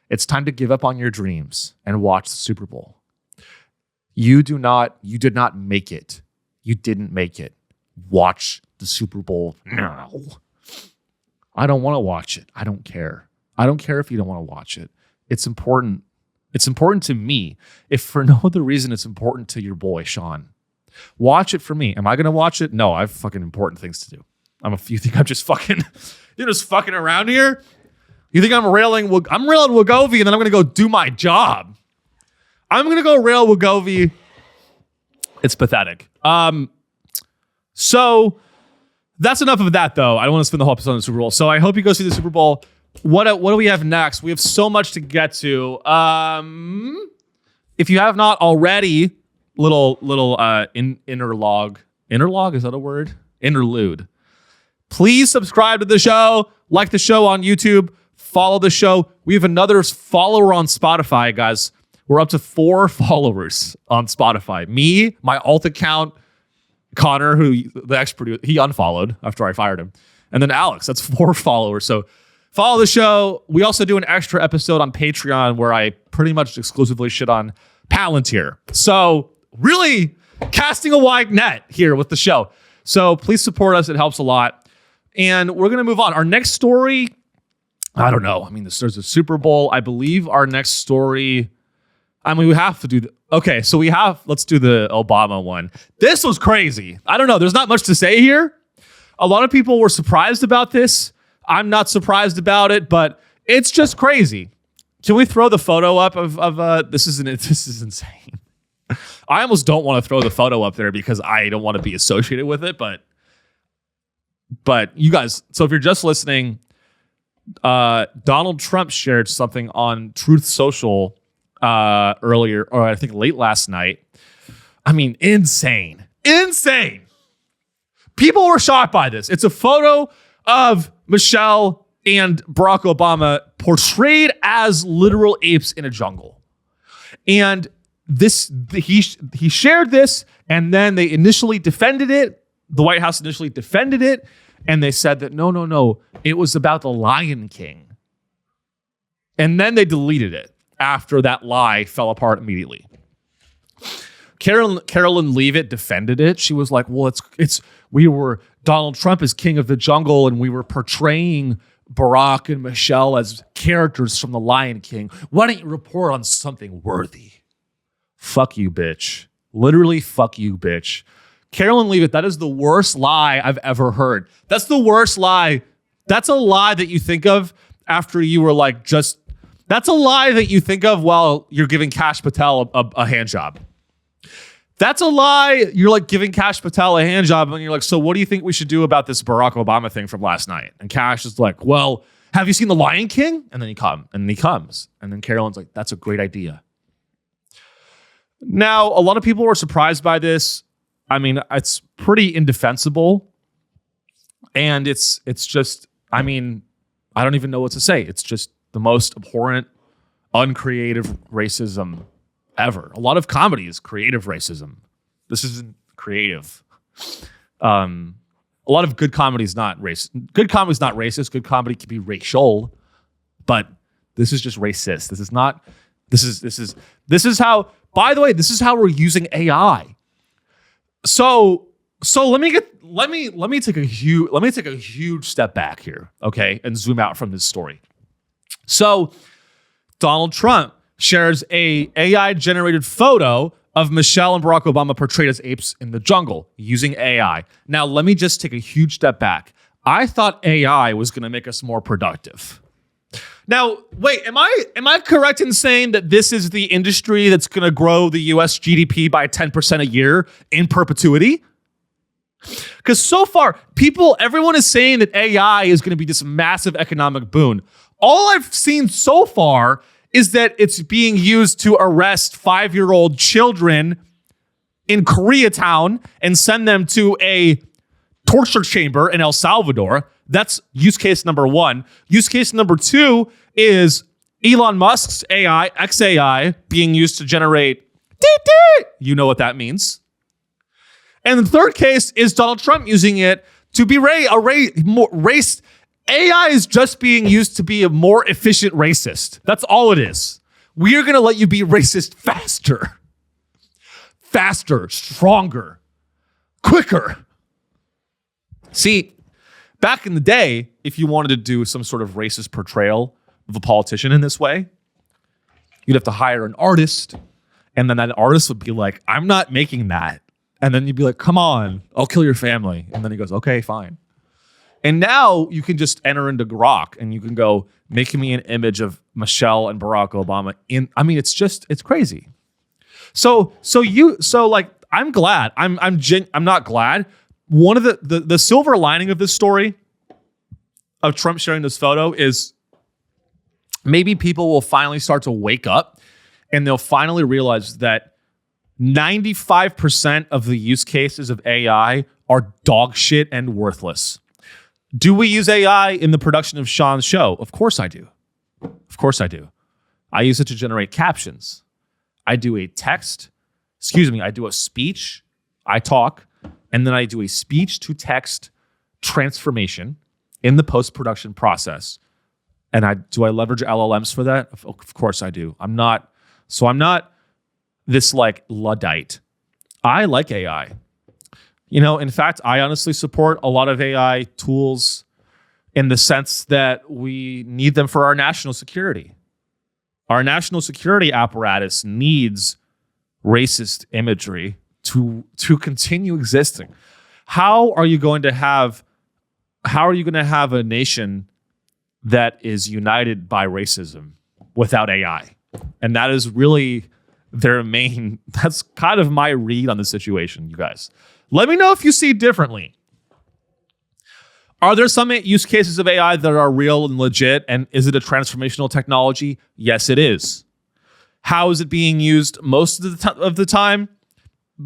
It's time to give up on your dreams and watch the Super Bowl. You did not make it. You didn't make it. Watch the Super Bowl now. I don't want to watch it. I don't care. I don't care if you don't want to watch it. It's important. It's important to me. If for no other reason, it's important to your boy, Sean. Watch it for me. Am I going to watch it? No, I have fucking important things to do. You think I'm just fucking, you're just fucking around here? You think I'm railing Wegovy and then I'm going to go do my job. I'm going to go rail Wegovy. It's pathetic. So that's enough of that, though. I don't want to spend the whole episode on the Super Bowl. So I hope you go see the Super Bowl. What do we have next? We have so much to get to. If you have not already, little interlog. Interlog, is that a word? Interlude. Please subscribe to the show. Like the show on YouTube. Follow the show. We have another follower on Spotify, guys. We're up to 4 followers on Spotify. Me, my alt account, Connor, who the ex-producer, he unfollowed after I fired him. And then Alex, that's 4 followers. So follow the show. We also do an extra episode on Patreon where I pretty much exclusively shit on Palantir. So really casting a wide net here with the show. So please support us. It helps a lot. And we're going to move on. Our next story, I don't know. I mean, there's a Super Bowl. I believe our next story, we have to do okay, so let's do the Obama one. This was crazy. I don't know. There's not much to say here. A lot of people were surprised about this. I'm not surprised about it, but it's just crazy. Can we throw the photo up of this is insane. I almost don't want to throw the photo up there because I don't want to be associated with it, but you guys, so if you're just listening, Donald Trump shared something on Truth Social earlier, or I think late last night. I mean, insane. People were shocked by this. It's a photo of Michelle and Barack Obama portrayed as literal apes in a jungle. And he shared this, and then they initially defended it. The White House initially defended it, and they said that no, it was about the Lion King. And then they deleted it after that lie fell apart immediately. Carolyn Leavitt defended it. She was like, well, Donald Trump is king of the jungle, and we were portraying Barack and Michelle as characters from the Lion King. Why don't you report on something worthy? Fuck you, bitch. Literally, fuck you, bitch. Carolyn Leavitt, that is the worst lie I've ever heard. That's the worst lie. That's a lie that you think of after you were like that's a lie that you think of while you're giving Kash Patel a hand job. That's a lie. You're like giving Kash Patel a hand job, and you're like, so what do you think we should do about this Barack Obama thing from last night? And Kash is like, well, have you seen The Lion King? And then he comes. And then Carolyn's like, that's a great idea. Now, a lot of people were surprised by this. I mean, it's pretty indefensible. And it's just, I mean, I don't even know what to say. It's just the most abhorrent, uncreative racism ever. A lot of comedy is creative racism. This isn't creative. A lot of good comedy is not racist. Good comedy is not racist. Good comedy can be racial, but this is just racist. This is how, by the way, this is how we're using AI. So let me take a huge step back here, okay, and zoom out from this story. So Donald Trump shares a AI-generated photo of Michelle and Barack Obama portrayed as apes in the jungle using AI. Now, let me just take a huge step back. I thought AI was going to make us more productive. Now, wait, am I correct in saying that this is the industry that's going to grow the US GDP by 10% a year in perpetuity? Because so far, everyone is saying that AI is going to be this massive economic boon. All I've seen so far is that it's being used to arrest 5-year-old children in Koreatown and send them to a torture chamber in El Salvador. That's use case number 1. Use case number 2 is Elon Musk's AI, XAI, being used to generate you know what that means. And the third case is Donald Trump using it to be race. AI is just being used to be a more efficient racist. That's all it is. We are going to let you be racist faster, stronger, quicker. See, back in the day, if you wanted to do some sort of racist portrayal of a politician in this way, you'd have to hire an artist, and then that artist would be like, I'm not making that. And then you'd be like, come on, I'll kill your family. And then he goes, okay, fine. And now you can just enter into Grok and you can go, make me an image of Michelle and Barack Obama. It's crazy. So I'm glad. I'm not glad. One of the silver lining of this story of Trump sharing this photo is maybe people will finally start to wake up and they'll finally realize that 95% of the use cases of AI are dog shit and worthless. Do we use AI in the production of Sean's show? Of course I do. I use it to generate captions. I do a speech, I talk, and then I do a speech to text transformation in the post-production process. And do I leverage LLMs for that? Of course I do. I'm not this like Luddite. I like AI. In fact, I honestly support a lot of AI tools in the sense that we need them for our national security. Our national security apparatus needs racist imagery to continue existing. How are you going to have a nation that is united by racism without AI? And that is really that's kind of my read on the situation, you guys. Let me know if you see differently. Are there some use cases of AI that are real and legit? And is it a transformational technology? Yes, it is. How is it being used most of the time?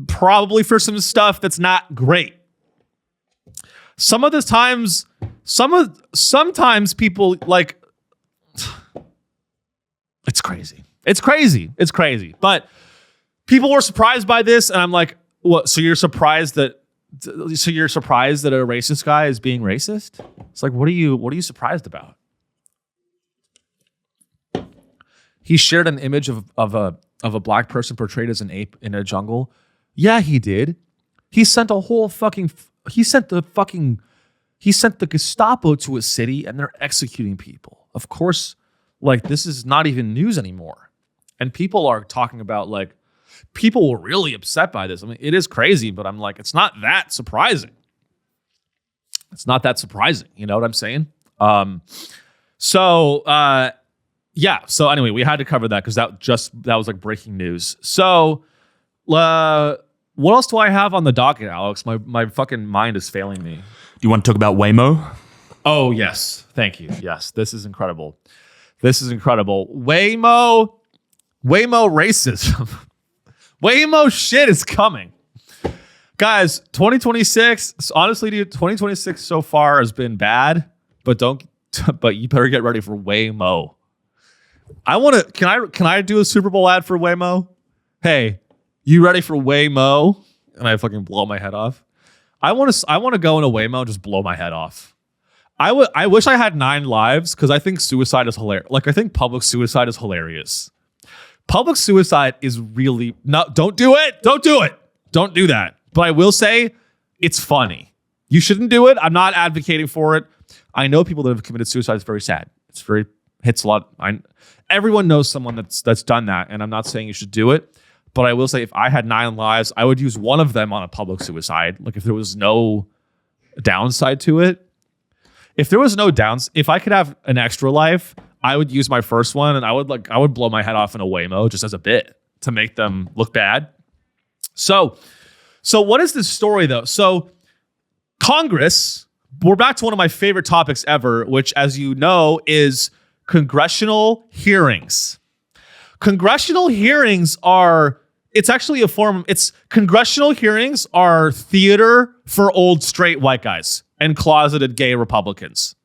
Probably for some stuff that's not great. Sometimes people like, it's crazy. It's crazy. But people were surprised by this, and I'm like, what? So you're surprised that a racist guy is being racist? It's like, what are you surprised about? He shared an image of a black person portrayed as an ape in a jungle. Yeah, he did. He sent the Gestapo to a city, and they're executing people. Of course, like, this is not even news anymore. And people are talking about, like, people were really upset by this. I mean, it is crazy, but I'm like, it's not that surprising. You know what I'm saying? So anyway, we had to cover that because that was like breaking news. So, what else do I have on the docket, Alex? My fucking mind is failing me. Do you want to talk about Waymo? Oh, yes. Thank you. Yes, this is incredible. Waymo racism. Waymo shit is coming. Guys, 2026, honestly, dude, 2026 so far has been bad, but you better get ready for Waymo. Can I do a Super Bowl ad for Waymo? Hey, you ready for Waymo? And I fucking blow my head off. I want to go in a Waymo and just blow my head off. I wish I had 9 lives because I think suicide is hilarious. Like, I think public suicide is hilarious. Public suicide is really don't do it. Don't do that. But I will say it's funny. You shouldn't do it. I'm not advocating for it. I know people that have committed suicide. It's very sad. Hits a lot. Everyone knows someone that's done that. And I'm not saying you should do it. But I will say if I had 9 lives, I would use one of them on a public suicide. Like, if there was no downside to it. If I could have an extra life, I would use my first one, and I would blow my head off in a Waymo just as a bit to make them look bad. So what is this story though? So Congress, we're back to one of my favorite topics ever, which, as you know, is congressional hearings. Congressional hearings are theater for old straight white guys and closeted gay Republicans.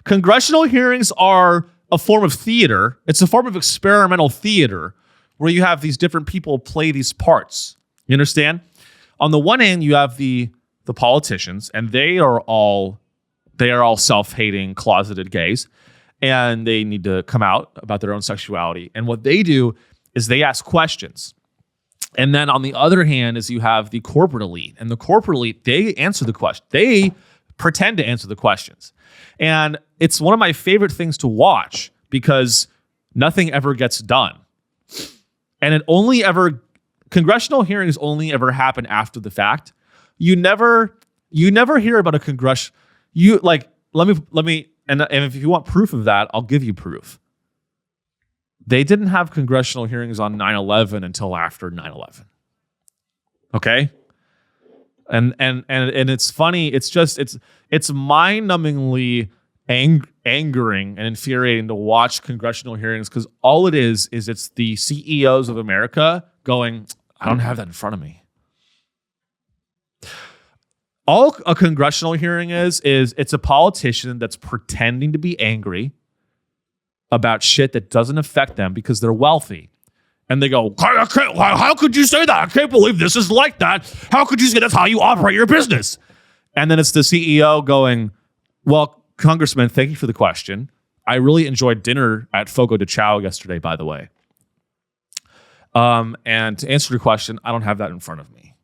Congressional hearings are a form of theater. It's a form of experimental theater where you have these different people play these parts. You understand? On the one hand, you have the politicians, and they are all self-hating, closeted gays, and they need to come out about their own sexuality. And what they do is they ask questions. And then on the other hand is you have the corporate elite, and the corporate elite, they answer the question. They pretend to answer the questions. And it's one of my favorite things to watch because nothing ever gets done. And congressional hearings only ever happen after the fact. You never hear about a congressional, let me, and if you want proof of that, I'll give you proof. They didn't have congressional hearings on 9/11 until after 9/11. Okay? And it's funny. It's mind-numbingly angering and infuriating to watch congressional hearings because all it is it's the CEOs of America going, I don't have that in front of me. All a congressional hearing is it's a politician that's pretending to be angry about shit that doesn't affect them because they're wealthy. And they go, how could you say that? I can't believe this is like that. How could you say that's how you operate your business? And then it's the CEO going, well, Congressman, thank you for the question. I really enjoyed dinner at Fogo de Chao yesterday, by the way. And to answer your question, I don't have that in front of me.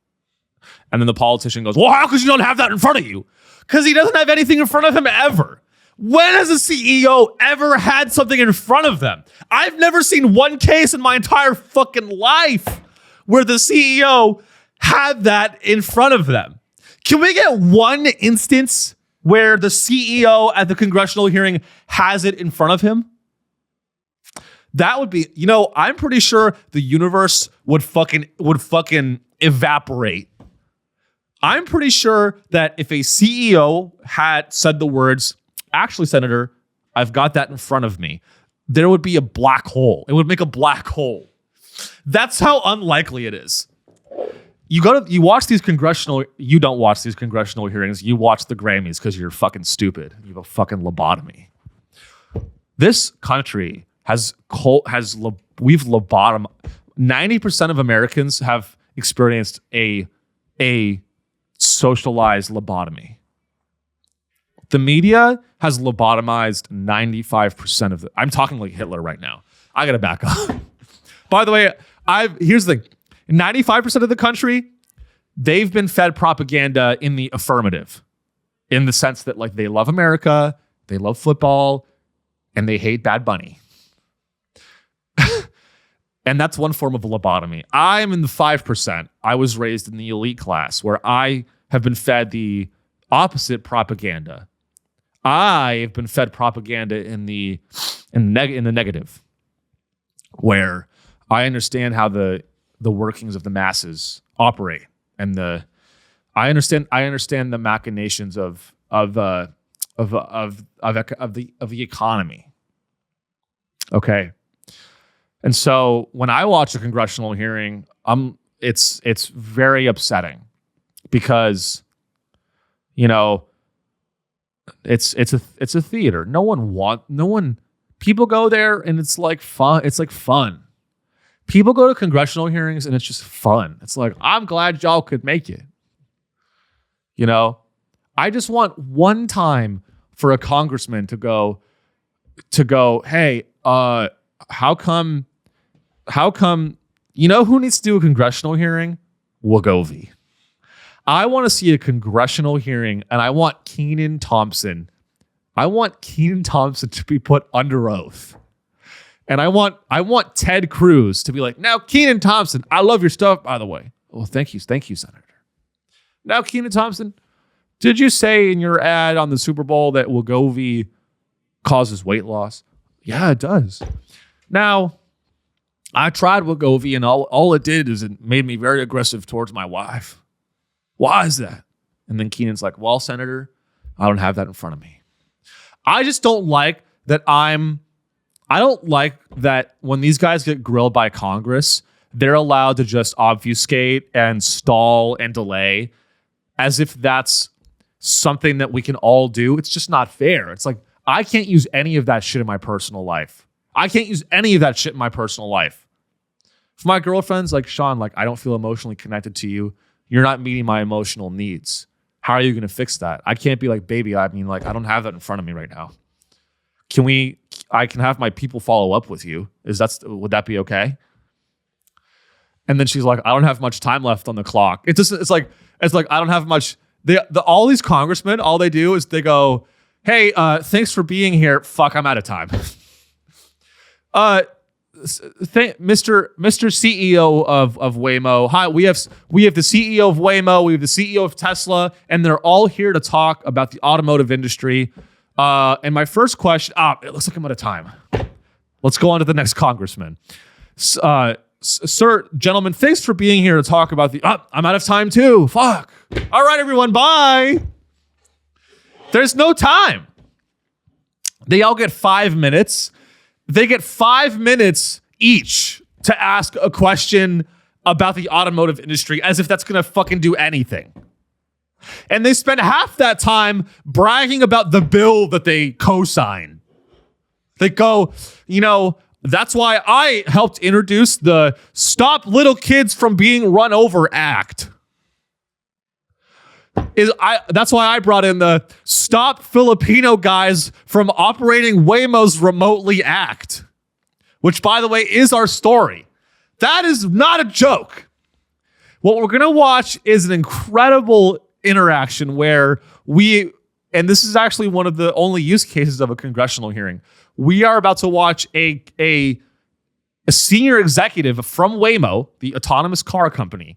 And then the politician goes, well, how could you not have that in front of you? Because he doesn't have anything in front of him ever. When has a CEO ever had something in front of them? I've never seen one case in my entire fucking life where the CEO had that in front of them. Can we get one instance where the CEO at the congressional hearing has it in front of him? That would be, I'm pretty sure the universe would fucking evaporate. I'm pretty sure that if a CEO had said the words, actually, Senator, I've got that in front of me, there would be a black hole. It would make a black hole. That's how unlikely it is. You watch these you don't watch these congressional hearings. You watch the Grammys because you're fucking stupid. You have a fucking lobotomy. This country we've lobotomed. 90% of Americans have experienced a socialized lobotomy. The media has lobotomized 95% of I'm talking like Hitler right now. I gotta back up. By the way, here's the thing. 95% of the country, they've been fed propaganda in the affirmative, in the sense that like they love America, they love football, and they hate Bad Bunny. And that's one form of a lobotomy. I'm in the 5%. I was raised in the elite class where I have been fed the opposite propaganda. I've been fed propaganda in the negative, where I understand how the workings of the masses operate, and I understand the machinations of the economy. Okay. And so when I watch a congressional hearing, it's very upsetting because, it's a theater. People go there and it's like fun. It's like fun. People go to congressional hearings and it's just fun. It's like, I'm glad y'all could make it. I just want one time for a congressman to go, hey, how come, who needs to do a congressional hearing? Wegovy. I want to see a congressional hearing, and I want Kenan Thompson to be put under oath. And I want Ted Cruz to be like, now, Kenan Thompson, I love your stuff, by the way. Well, thank you, Senator. Now, Kenan Thompson, did you say in your ad on the Super Bowl that Wegovy causes weight loss? Yeah, it does. Now, I tried Wegovy, and all it did is it made me very aggressive towards my wife. Why is that? And then Kenan's like, well, Senator, I don't have that in front of me. I just don't like that I don't like that when these guys get grilled by Congress, they're allowed to just obfuscate and stall and delay as if that's something that we can all do. It's just not fair. It's like, I can't use any of that shit in my personal life. If my girlfriend's like, Sean, like, I don't feel emotionally connected to you. You're not meeting my emotional needs. How are you going to fix that? I can't be like, baby, I don't have that in front of me right now. I can have my people follow up with you. Would that be okay? And then she's like, I don't have much time left on the clock. It's like I don't have much. All these congressmen, all they do is they go, hey, thanks for being here. Fuck, I'm out of time. Mr. CEO of Waymo. Hi, we have the CEO of Waymo, we have the CEO of Tesla, and they're all here to talk about the automotive industry. And my first question, it looks like I'm out of time. Let's go on to the next congressman. Sir, gentlemen, thanks for being here to talk about I'm out of time too. Fuck. All right, everyone, bye. There's no time. They all get 5 minutes. They get 5 minutes each to ask a question about the automotive industry as if that's going to fucking do anything. And they spend half that time bragging about the bill that they co-signed. They go, that's why I helped introduce the Stop Little Kids from Being Run Over Act. That's why I brought in the Stop Filipino Guys from Operating Waymo's Remotely Act, which, by the way, is our story. That is not a joke. What we're going to watch is an incredible interaction where and this is actually one of the only use cases of a congressional hearing. We are about to watch a senior executive from Waymo, the autonomous car company.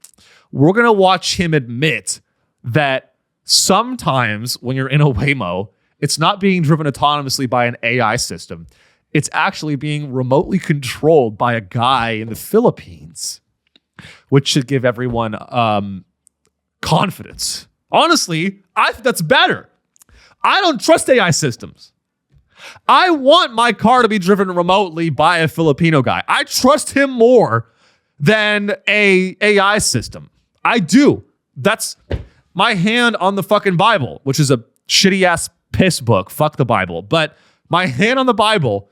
We're going to watch him admit that sometimes when you're in a Waymo, it's not being driven autonomously by an AI system. It's actually being remotely controlled by a guy in the Philippines, which should give everyone confidence. Honestly, I think that's better. I don't trust AI systems. I want my car to be driven remotely by a Filipino guy. I trust him more than a AI system. I do. That's my hand on the fucking Bible, which is a shitty ass piss book. Fuck the Bible. But my hand on the Bible.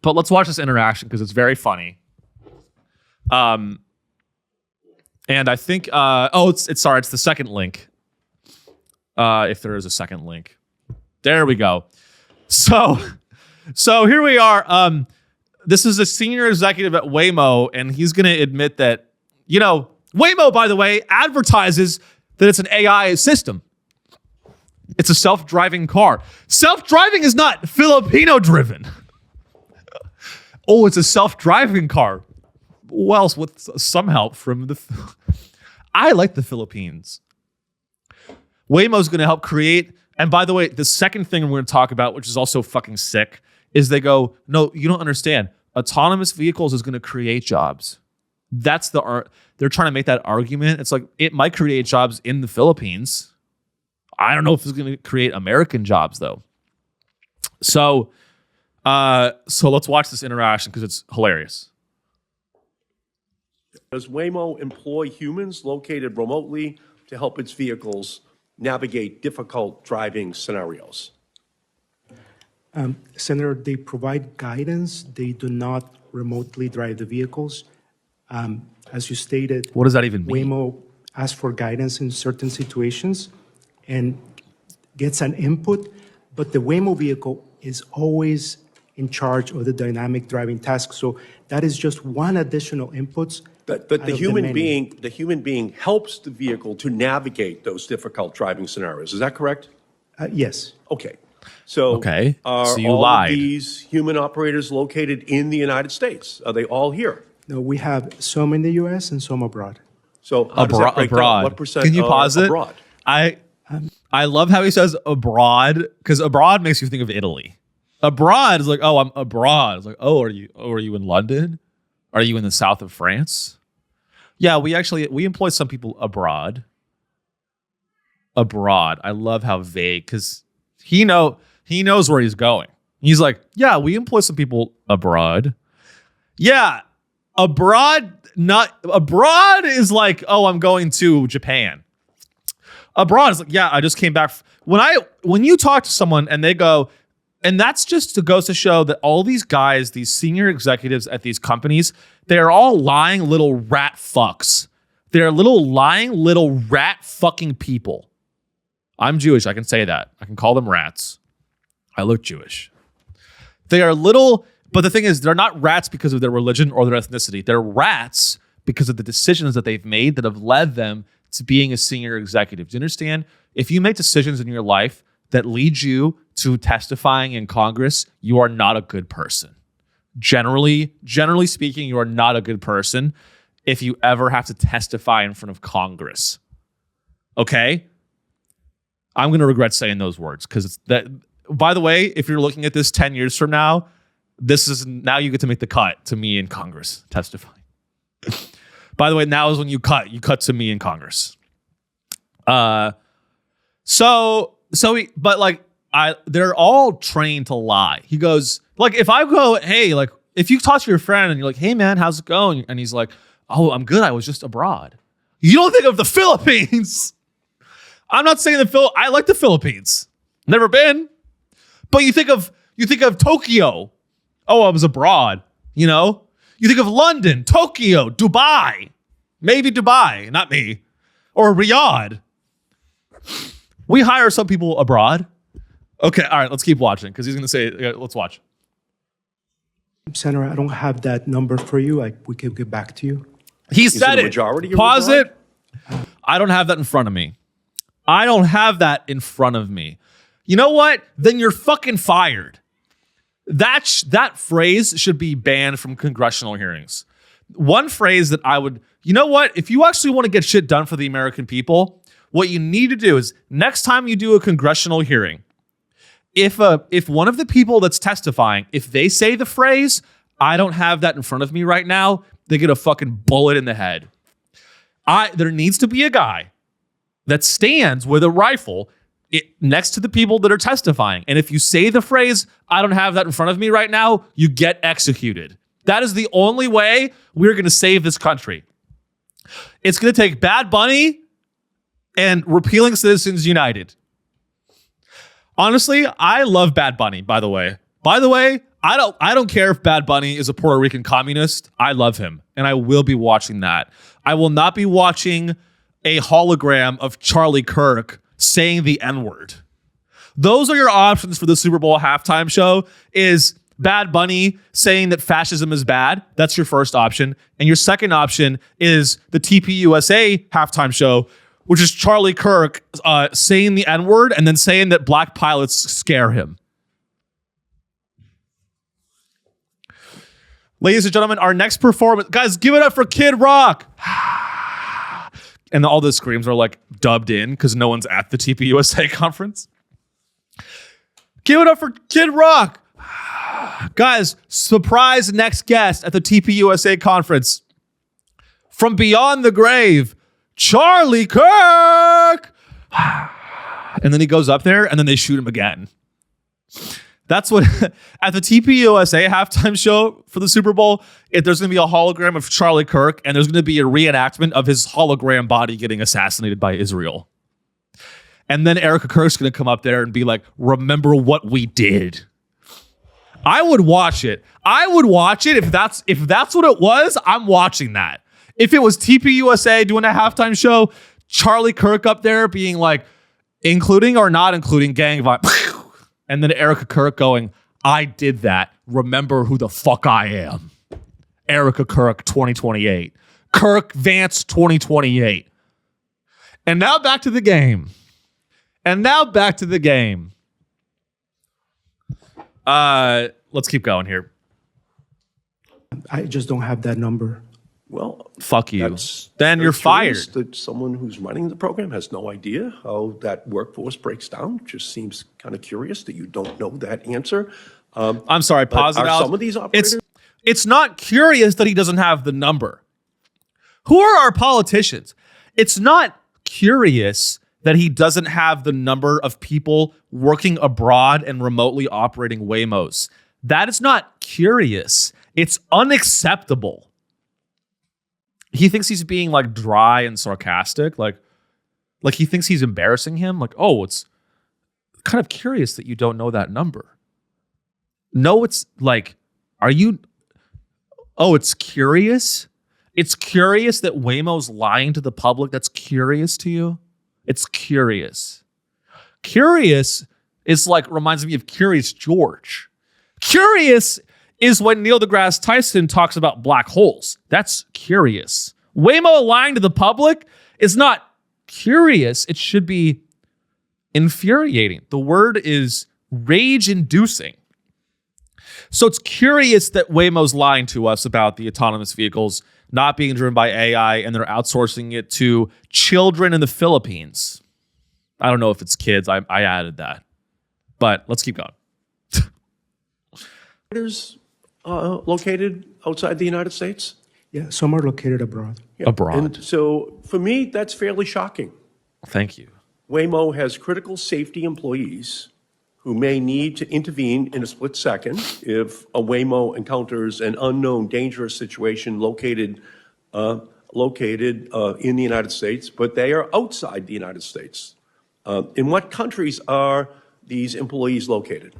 But let's watch this interaction because it's very funny. And I think it's the second link. If there is a second link. There we go. So here we are. This is a senior executive at Waymo, and he's going to admit that, Waymo, by the way, advertises that it's an AI system. It's a self-driving car. Self-driving is not Filipino-driven. Oh, it's a self-driving car. Well, with some help from I like the Philippines. Waymo's going to help create. And by the way, the second thing we're going to talk about, which is also fucking sick, is they go, no, you don't understand. Autonomous vehicles is going to create jobs. That's they're trying to make that argument. It's like, it might create jobs in the Philippines. I don't know if it's going to create American jobs though. So let's watch this interaction because it's hilarious. Does Waymo employ humans located remotely to help its vehicles navigate difficult driving scenarios? Senator, they provide guidance. They do not remotely drive the vehicles. As you stated, what does that even mean? Waymo asks for guidance in certain situations and gets an input, but the Waymo vehicle is always in charge of the dynamic driving task. So that is just one additional input. But the human being helps the vehicle to navigate those difficult driving scenarios. Is that correct? Yes. Okay. So are you all lied. of these human operators located in the United States? Are they all here? No, we have some in the U.S. and some abroad. So how does that break down? What percent Can you pause it? abroad? I love how he says abroad, because abroad makes you think of Italy. Abroad is like, oh, I'm abroad. It's like, are you in London? Are you in the south of France? Yeah, we employ some people abroad. Abroad. I love how vague, because he knows where he's going. He's like, yeah, we employ some people abroad. Yeah, abroad is like, oh, I'm going to Japan. Abroad is like, yeah, I just came back. When you talk to someone and they go, and that's just goes to show that all these guys, these senior executives at these companies, they're all lying little rat fucks. They're lying little rat fucking people. I'm Jewish. I can say that. I can call them rats. I look Jewish. They are little, but the thing is, they're not rats because of their religion or their ethnicity. They're rats because of the decisions that they've made that have led them to being a senior executive. Do you understand? If you make decisions in your life that lead you to testifying in Congress, you are not a good person. Generally speaking, you are not a good person if you ever have to testify in front of Congress. Okay? I'm going to regret saying those words because it's that. By the way, if you're looking at this 10 years from now, now you get to make the cut to me in Congress testifying. By the way, now is when you cut to me in Congress. They're all trained to lie. He goes, like, if I go, hey, like, if you talk to your friend and you're like, hey man, how's it going? And he's like, oh, I'm good. I was just abroad. You don't think of the Philippines. I'm not saying I like the Philippines. Never been. But you think of Tokyo. Oh, I was abroad. You think of London, Tokyo, Dubai. Maybe Dubai, not me. Or Riyadh. We hire some people abroad. Okay, all right, let's keep watching because he's going to say, let's watch. Senator, I don't have that number for you. We can get back to you. He said it. it. Majority Pause abroad? it. I don't have that in front of me. I don't have that in front of me. You know what? Then you're fucking fired. That phrase should be banned from congressional hearings. One phrase that I would, you know what? If you actually want to get shit done for the American people, what you need to do is next time you do a congressional hearing, if one of the people that's testifying, if they say the phrase, I don't have that in front of me right now, they get a fucking bullet in the head. There needs to be a guy that stands with a rifle next to the people that are testifying. And if you say the phrase, I don't have that in front of me right now, you get executed. That is the only way we're going to save this country. It's going to take Bad Bunny and repealing Citizens United. Honestly, I love Bad Bunny, by the way. I don't care if Bad Bunny is a Puerto Rican communist. I love him, and I will be watching that. I will not be watching a hologram of Charlie Kirk saying the N-word. Those are your options for the Super Bowl halftime show, is Bad Bunny saying that fascism is bad. That's your first option. And your second option is the TPUSA halftime show, which is Charlie Kirk saying the N-word and then saying that black pilots scare him. Ladies and gentlemen, our next performance, guys, give it up for Kid Rock. And all the screams are like dubbed in because no one's at the TPUSA conference. Give it up for Kid Rock. Guys, surprise next guest at the TPUSA conference. From beyond the grave, Charlie Kirk. And then he goes up there and then they shoot him again. That's what, at the TPUSA halftime show for the Super Bowl, there's going to be a hologram of Charlie Kirk, and there's going to be a reenactment of his hologram body getting assassinated by Israel. And then Erica Kirk's going to come up there and be like, remember what we did. I would watch it. If that's what it was, I'm watching that. If it was TPUSA doing a halftime show, Charlie Kirk up there being like, including or not including gang violence. And then Erica Kirk going, I did that. Remember who the fuck I am. Erica Kirk 2028. Kirk Vance 2028. And now back to the game. Let's keep going here. I just don't have that number. Well, fuck you. Then very you're curious fired. That someone who's running the program has no idea how that workforce breaks down. Just seems kind of curious that you don't know that answer. I'm sorry, pause it Are out. some of these operators? It's not curious that he doesn't have the number. Who are our politicians? It's not curious that he doesn't have the number of people working abroad and remotely operating Waymos. That is not curious. It's unacceptable. He thinks he's being like dry and sarcastic. Like he thinks he's embarrassing him. Like, oh, it's kind of curious that you don't know that number. No, it's like, it's curious? It's curious that Waymo's lying to the public. That's curious to you? It's curious. Curious is like, reminds me of Curious George. Curious is when Neil deGrasse Tyson talks about black holes. That's curious. Waymo lying to the public is not curious. It should be infuriating. The word is rage-inducing. So it's curious that Waymo's lying to us about the autonomous vehicles not being driven by AI, and they're outsourcing it to children in the Philippines. I don't know if it's kids. I added that. But let's keep going. Located outside the United States? Yeah, some are located abroad. Yeah. Abroad. And so for me, that's fairly shocking. Thank you. Waymo has critical safety employees who may need to intervene in a split second if a Waymo encounters an unknown dangerous situation located in the United States, but they are outside the United States. In what countries are these employees located?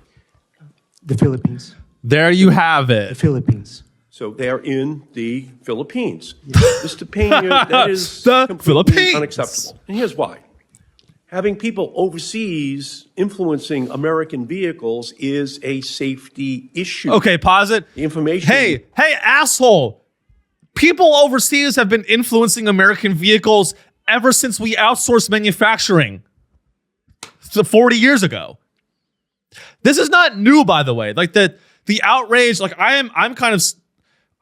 The Philippines. There you have The it. Philippines. So they're in the Philippines. Mr. Pena, that is The completely Philippines. unacceptable. And here's why. Having people overseas influencing American vehicles is a safety issue. Okay, pause it. The information. Hey, asshole. People overseas have been influencing American vehicles ever since we outsourced manufacturing 40 years ago. This is not new, by the way. Like the outrage, like I'm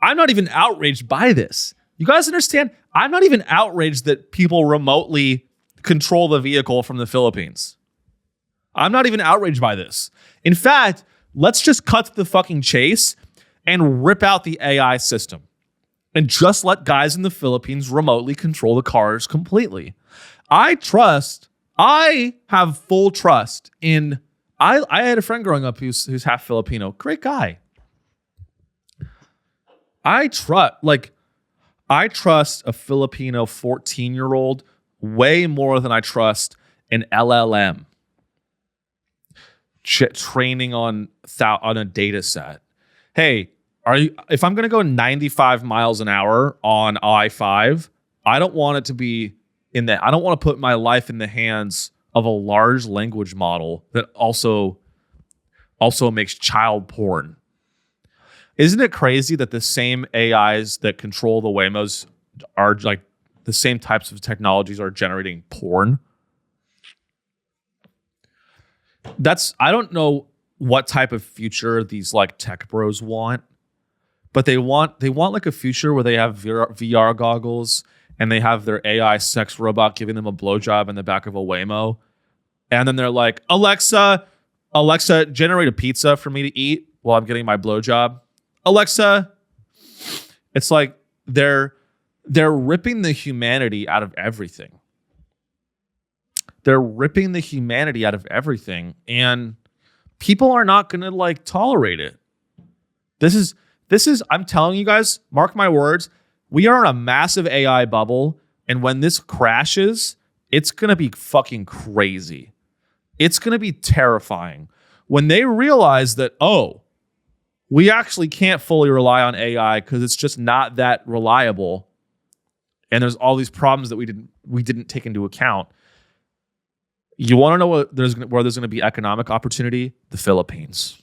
not even outraged by this. You guys understand? I'm not even outraged that people remotely control the vehicle from the Philippines. I'm not even outraged by this. In fact, let's just cut to the fucking chase and rip out the AI system and just let guys in the Philippines remotely control the cars completely. I have full trust in, I had a friend growing up who's half Filipino, great guy. I trust a Filipino 14-year-old way more than I trust an LLM training on a data set. Hey, if I'm going to go 95 miles an hour on I-5, I don't want it to be I don't want to put my life in the hands of a large language model that also makes child porn. Isn't it crazy that the same AIs that control the Waymos are like the same types of technologies are generating porn? I don't know what type of future these like tech bros want, but they want like a future where they have VR goggles and they have their AI sex robot giving them a blowjob in the back of a Waymo. And then they're like, Alexa, generate a pizza for me to eat while I'm getting my blowjob. Alexa. It's like they're ripping the humanity out of everything. They're ripping the humanity out of everything, and people are not going to like tolerate it. This is, I'm telling you guys, mark my words, we are in a massive AI bubble, and when this crashes, it's going to be fucking crazy. It's going to be terrifying. When they realize that, oh, we actually can't fully rely on AI because it's just not that reliable, and there's all these problems that we didn't take into account. You want to know where there's going to be economic opportunity? The Philippines.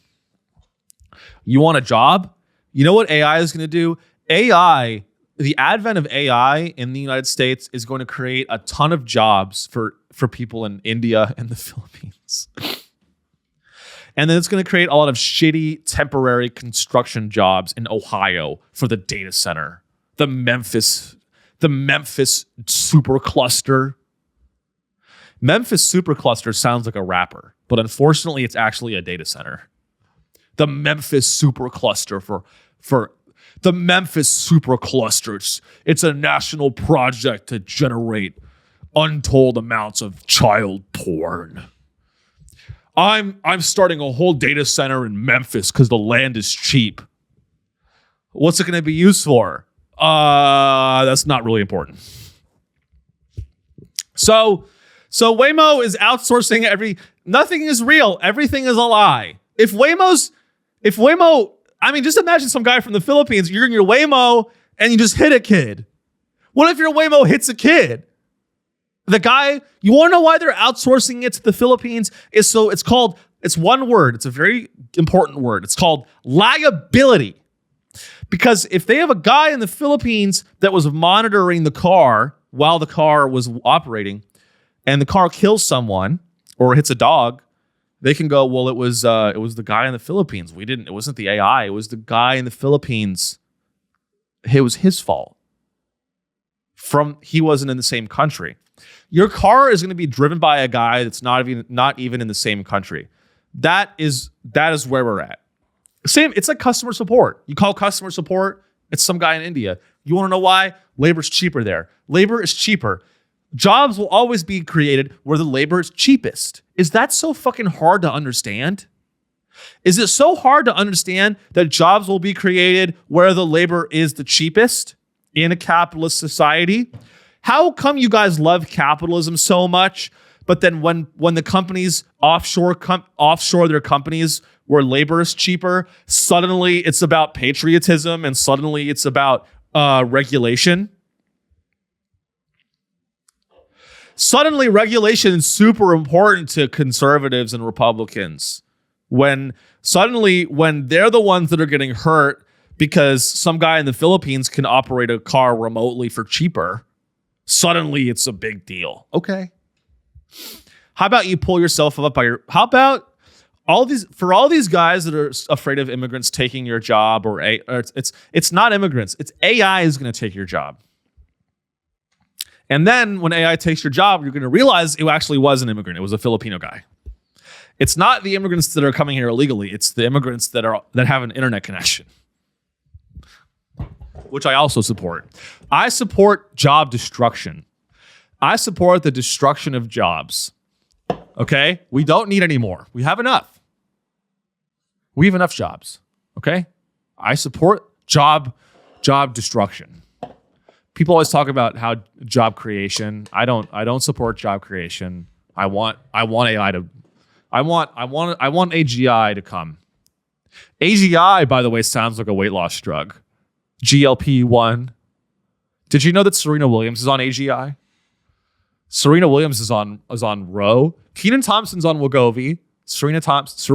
You want a job? You know what AI is going to do? AI, the advent of AI in the United States is going to create a ton of jobs for people in India and the Philippines. And then it's going to create a lot of shitty temporary construction jobs in Ohio for the data center, the Memphis supercluster. Memphis supercluster sounds like a rapper, but unfortunately, it's actually a data center. The Memphis supercluster for the Memphis supercluster. It's a national project to generate untold amounts of child porn. I'm starting a whole data center in Memphis because the land is cheap. What's it going to be used for? That's not really important. So Waymo is outsourcing nothing is real. Everything is a lie. If Waymo, I mean, just imagine some guy from the Philippines, you're in your Waymo and you just hit a kid. What if your Waymo hits a kid? The guy, you want to know why they're outsourcing it to the Philippines? It's one word. It's a very important word. It's called liability. Because if they have a guy in the Philippines that was monitoring the car while the car was operating, and the car kills someone or hits a dog, they can go, well, it was the guy in the Philippines. It wasn't the AI. It was the guy in the Philippines. It was his fault. He wasn't in the same country. Your car is going to be driven by a guy that's not even in the same country. That is where we're at. Same, it's like customer support. You call customer support, it's some guy in India. You want to know why? Labor's cheaper there. Labor is cheaper. Jobs will always be created where the labor is cheapest. Is that so fucking hard to understand? Is it so hard to understand that jobs will be created where the labor is the cheapest in a capitalist society? How come you guys love capitalism so much, but then when the companies offshore their companies where labor is cheaper, suddenly it's about patriotism and suddenly it's about regulation? Suddenly regulation is super important to conservatives and Republicans. When they're the ones that are getting hurt because some guy in the Philippines can operate a car remotely for cheaper, suddenly it's a big deal. Okay. How about you pull yourself up by your, how about all these guys that are afraid of immigrants taking your job, or it's not immigrants, it's AI is going to take your job. And then when AI takes your job, you're going to realize it actually was an immigrant. It was a Filipino guy. It's not the immigrants that are coming here illegally. It's the immigrants that have an internet connection, which I also support. I support job destruction. I support the destruction of jobs. Okay? We don't need any more. We have enough. We have enough jobs. Okay? I support job destruction. People always talk about how job creation. I don't support job creation. I want AI to I want AGI to come. AGI, by the way, sounds like a weight loss drug. GLP-1. Did you know that Serena Williams is on AGI? Serena Williams is on Roe. Kenan Thompson's on Wegovy. Kenan Thompson's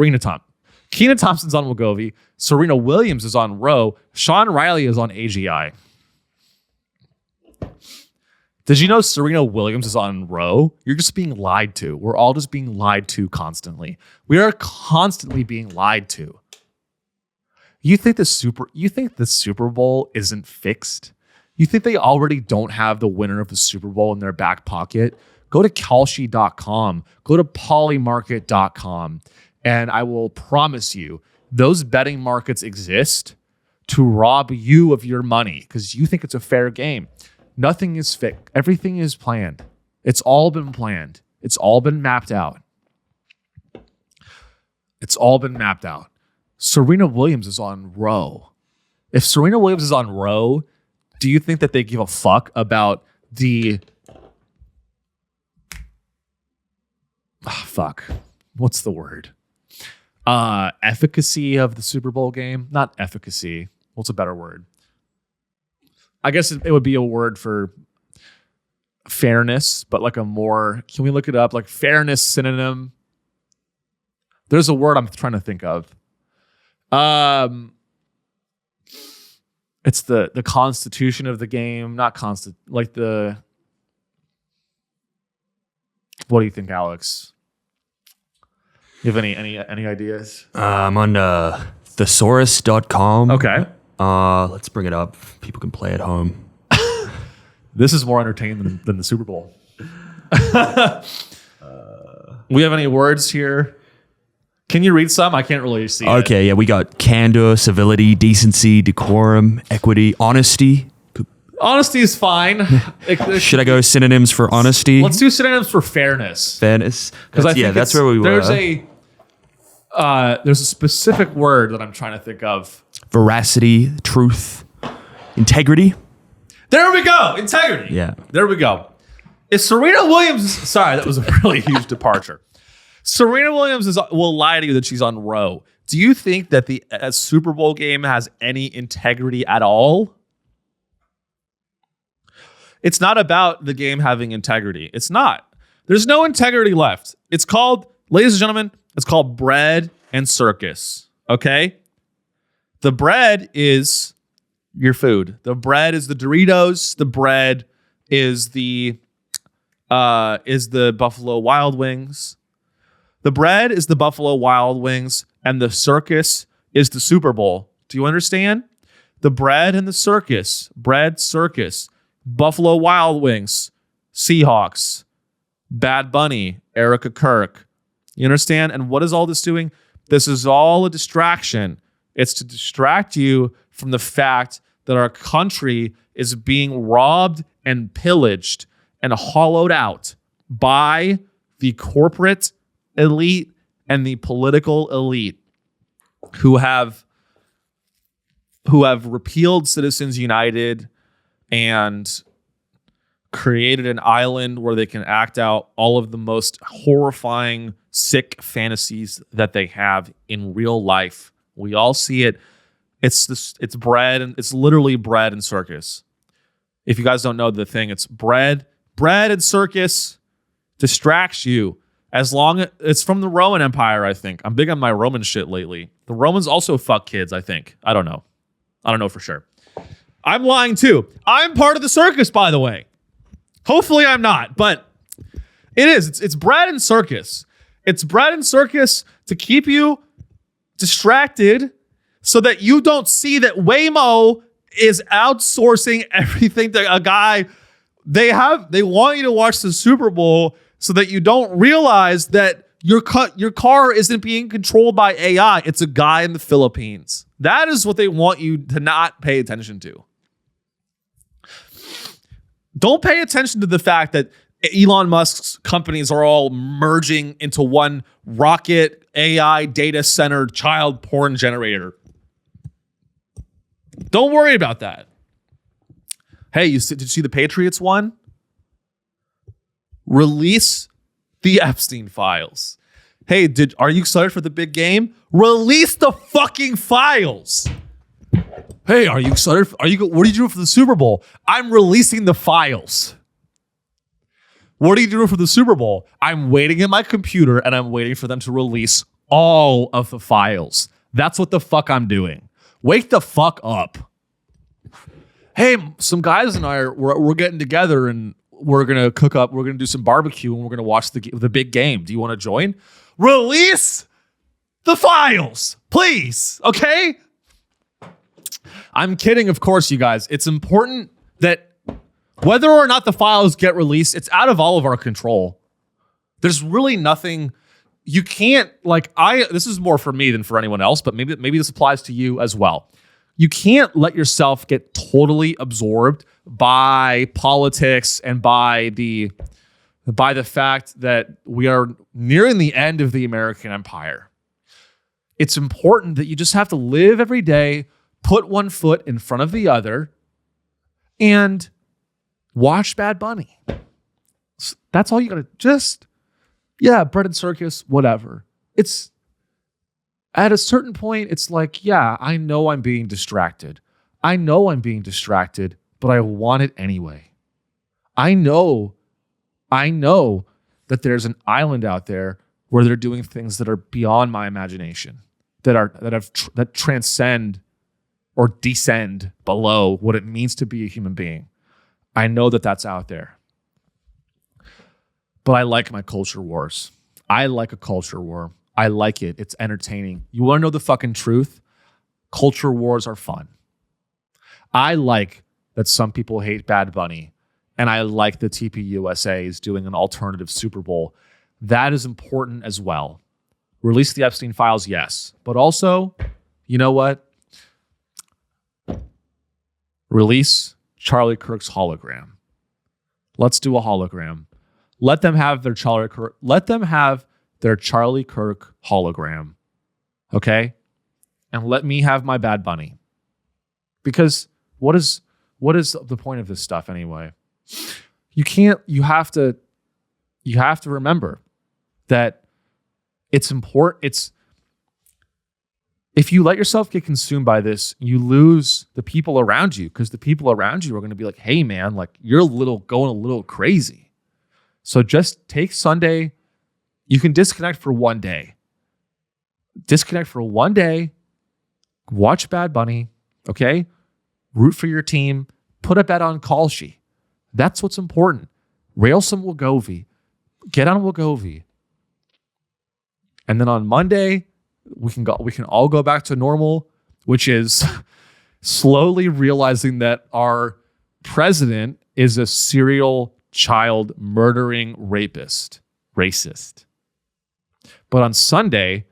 on Wegovy. Serena Williams is on Roe. Sean Riley is on AGI. Did you know Serena Williams is on Roe? You're just being lied to. We're all just being lied to constantly. We are constantly being lied to. You think the Super Bowl isn't fixed? You think they already don't have the winner of the Super Bowl in their back pocket? Go to Kalshi.com. Go to Polymarket.com. And I will promise you, those betting markets exist to rob you of your money because you think it's a fair game. Nothing is fixed. Everything is planned. It's all been planned. It's all been mapped out. Serena Williams is on Roe. If Serena Williams is on Roe, do you think that they give a fuck about the... What's the word? Efficacy of the Super Bowl game? Not efficacy. What's a better word? I guess it would be a word for fairness, but like a more... Can we look it up? Like fairness synonym. There's a word I'm trying to think of. It's the constitution of the game, not like the... What do you think, Alex? You have any ideas? I'm on thesaurus.com. Okay. Let's bring it up. People can play at home. This is more entertaining than the Super Bowl. We have any words here? Can you read some? I can't really see Okay, yeah, we got candor, civility, decency, decorum, equity, honesty. Honesty is fine. Should I go synonyms for honesty? Let's do synonyms for fairness. Fairness. Because I think that's where we were. There's a specific word that I'm trying to think of. Veracity, truth, integrity. There we go. Integrity. Yeah. There we go. Is Serena Williams... Sorry, that was a really huge departure. Serena Williams will lie to you that she's on Roe. Do you think that the Super Bowl game has any integrity at all? It's not about the game having integrity. It's not. There's no integrity left. It's called, ladies and gentlemen, it's called bread and circus. Okay? The bread is your food. The bread is the Doritos. The bread is the Buffalo Wild Wings. The bread is the Buffalo Wild Wings, and the circus is the Super Bowl. Do you understand? The bread and the circus. Bread, circus. Buffalo Wild Wings. Seahawks. Bad Bunny. Erica Kirk. You understand? And what is all this doing? This is all a distraction. It's to distract you from the fact that our country is being robbed and pillaged and hollowed out by the corporate elite and the political elite who have repealed Citizens United and created an island where they can act out all of the most horrifying, sick fantasies that they have in real life. We all see it. It's bread, and it's literally bread and circus. If you guys don't know the thing, it's bread and circus distracts you. As long as it's from the Roman Empire, I think. I'm big on my Roman shit lately. The Romans also fuck kids, I think. I don't know. I don't know for sure. I'm lying too. I'm part of the circus, by the way. Hopefully I'm not, but it is. It's bread and circus. It's bread and circus to keep you distracted so that you don't see that Waymo is outsourcing everything to a guy. They want you to watch the Super Bowl so that you don't realize that your car isn't being controlled by AI. It's a guy in the Philippines. That is what they want you to not pay attention to. Don't pay attention to the fact that Elon Musk's companies are all merging into one rocket AI data center child porn generator. Don't worry about that. Hey, did you see the Patriots won? Release the Epstein files. Hey, are you excited for the big game? Release the fucking files. Hey, are you excited? What are you doing for the Super Bowl? I'm releasing the files. What are you doing for the Super Bowl? I'm waiting in my computer and I'm waiting for them to release all of the files. That's what the fuck I'm doing. Wake the fuck up. Hey, some guys and I we're getting together and we're gonna cook up. We're gonna do some barbecue and we're gonna watch the big game. Do you want to join? Release the files, please. Okay. I'm kidding, of course, you guys. It's important that whether or not the files get released, it's out of all of our control. There's really nothing you can't this is more for me than for anyone else, but maybe this applies to you as well. You can't let yourself get totally absorbed by politics and by the fact that we are nearing the end of the American empire. It's important that you just have to live every day, put one foot in front of the other, and watch Bad Bunny. That's all you gotta bread and circus, whatever. It's at a certain point, it's like, yeah, I know I'm being distracted. But I want it anyway. I know that there's an island out there where they're doing things that are beyond my imagination, that transcend or descend below what it means to be a human being. I know that that's out there. But I like my culture wars. I like a culture war. I like it. It's entertaining. You want to know the fucking truth? Culture wars are fun. I like that some people hate Bad Bunny, and I like the TPUSA is doing an alternative Super Bowl. That is important as well. Release the Epstein files, yes. But also, you know what? Release Charlie Kirk's hologram. Let's do a hologram. Let them have their Charlie Kirk hologram. Okay? And let me have my Bad Bunny. Because what is the point of this stuff anyway? You have to remember that it's important. If you let yourself get consumed by this, you lose the people around you, because the people around you are going to be like, hey man, like you're going a little crazy. So just take Sunday. You can disconnect for one day. Watch Bad Bunny. Okay. Root for your team. Put a bet on Kalshi. That's what's important. Rail some Wagovi. Get on Wagovi. And then on Monday, we can all go back to normal, which is slowly realizing that our president is a serial child murdering racist. But on Sunday,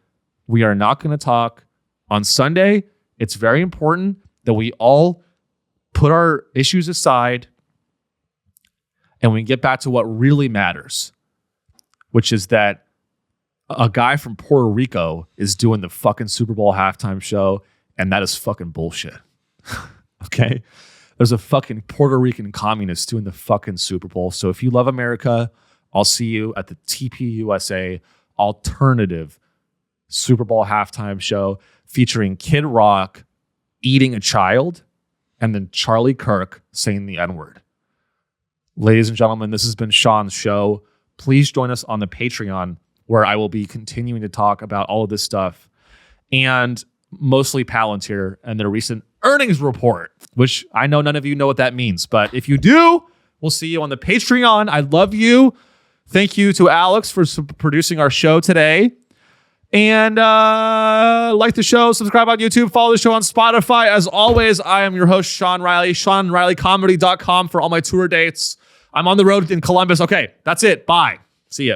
we are not going to talk. On Sunday, it's very important that we all put our issues aside and we get back to what really matters, which is that a guy from Puerto Rico is doing the fucking Super Bowl halftime show, and that is fucking bullshit. Okay? There's a fucking Puerto Rican communist doing the fucking Super Bowl. So if you love America, I'll see you at the TPUSA alternative Super Bowl halftime show featuring Kid Rock eating a child and then Charlie Kirk saying the N-word. Ladies and gentlemen, this has been Sean's show. Please join us on the Patreon, where I will be continuing to talk about all of this stuff. And mostly Palantir and their recent earnings report, which I know none of you know what that means. But if you do, we'll see you on the Patreon. I love you. Thank you to Alex for producing our show today. And like the show, subscribe on YouTube, follow the show on Spotify. As always, I am your host, Sean Riley, seanreillycomedy.com for all my tour dates. I'm on the road in Columbus. Okay, that's it. Bye. See ya.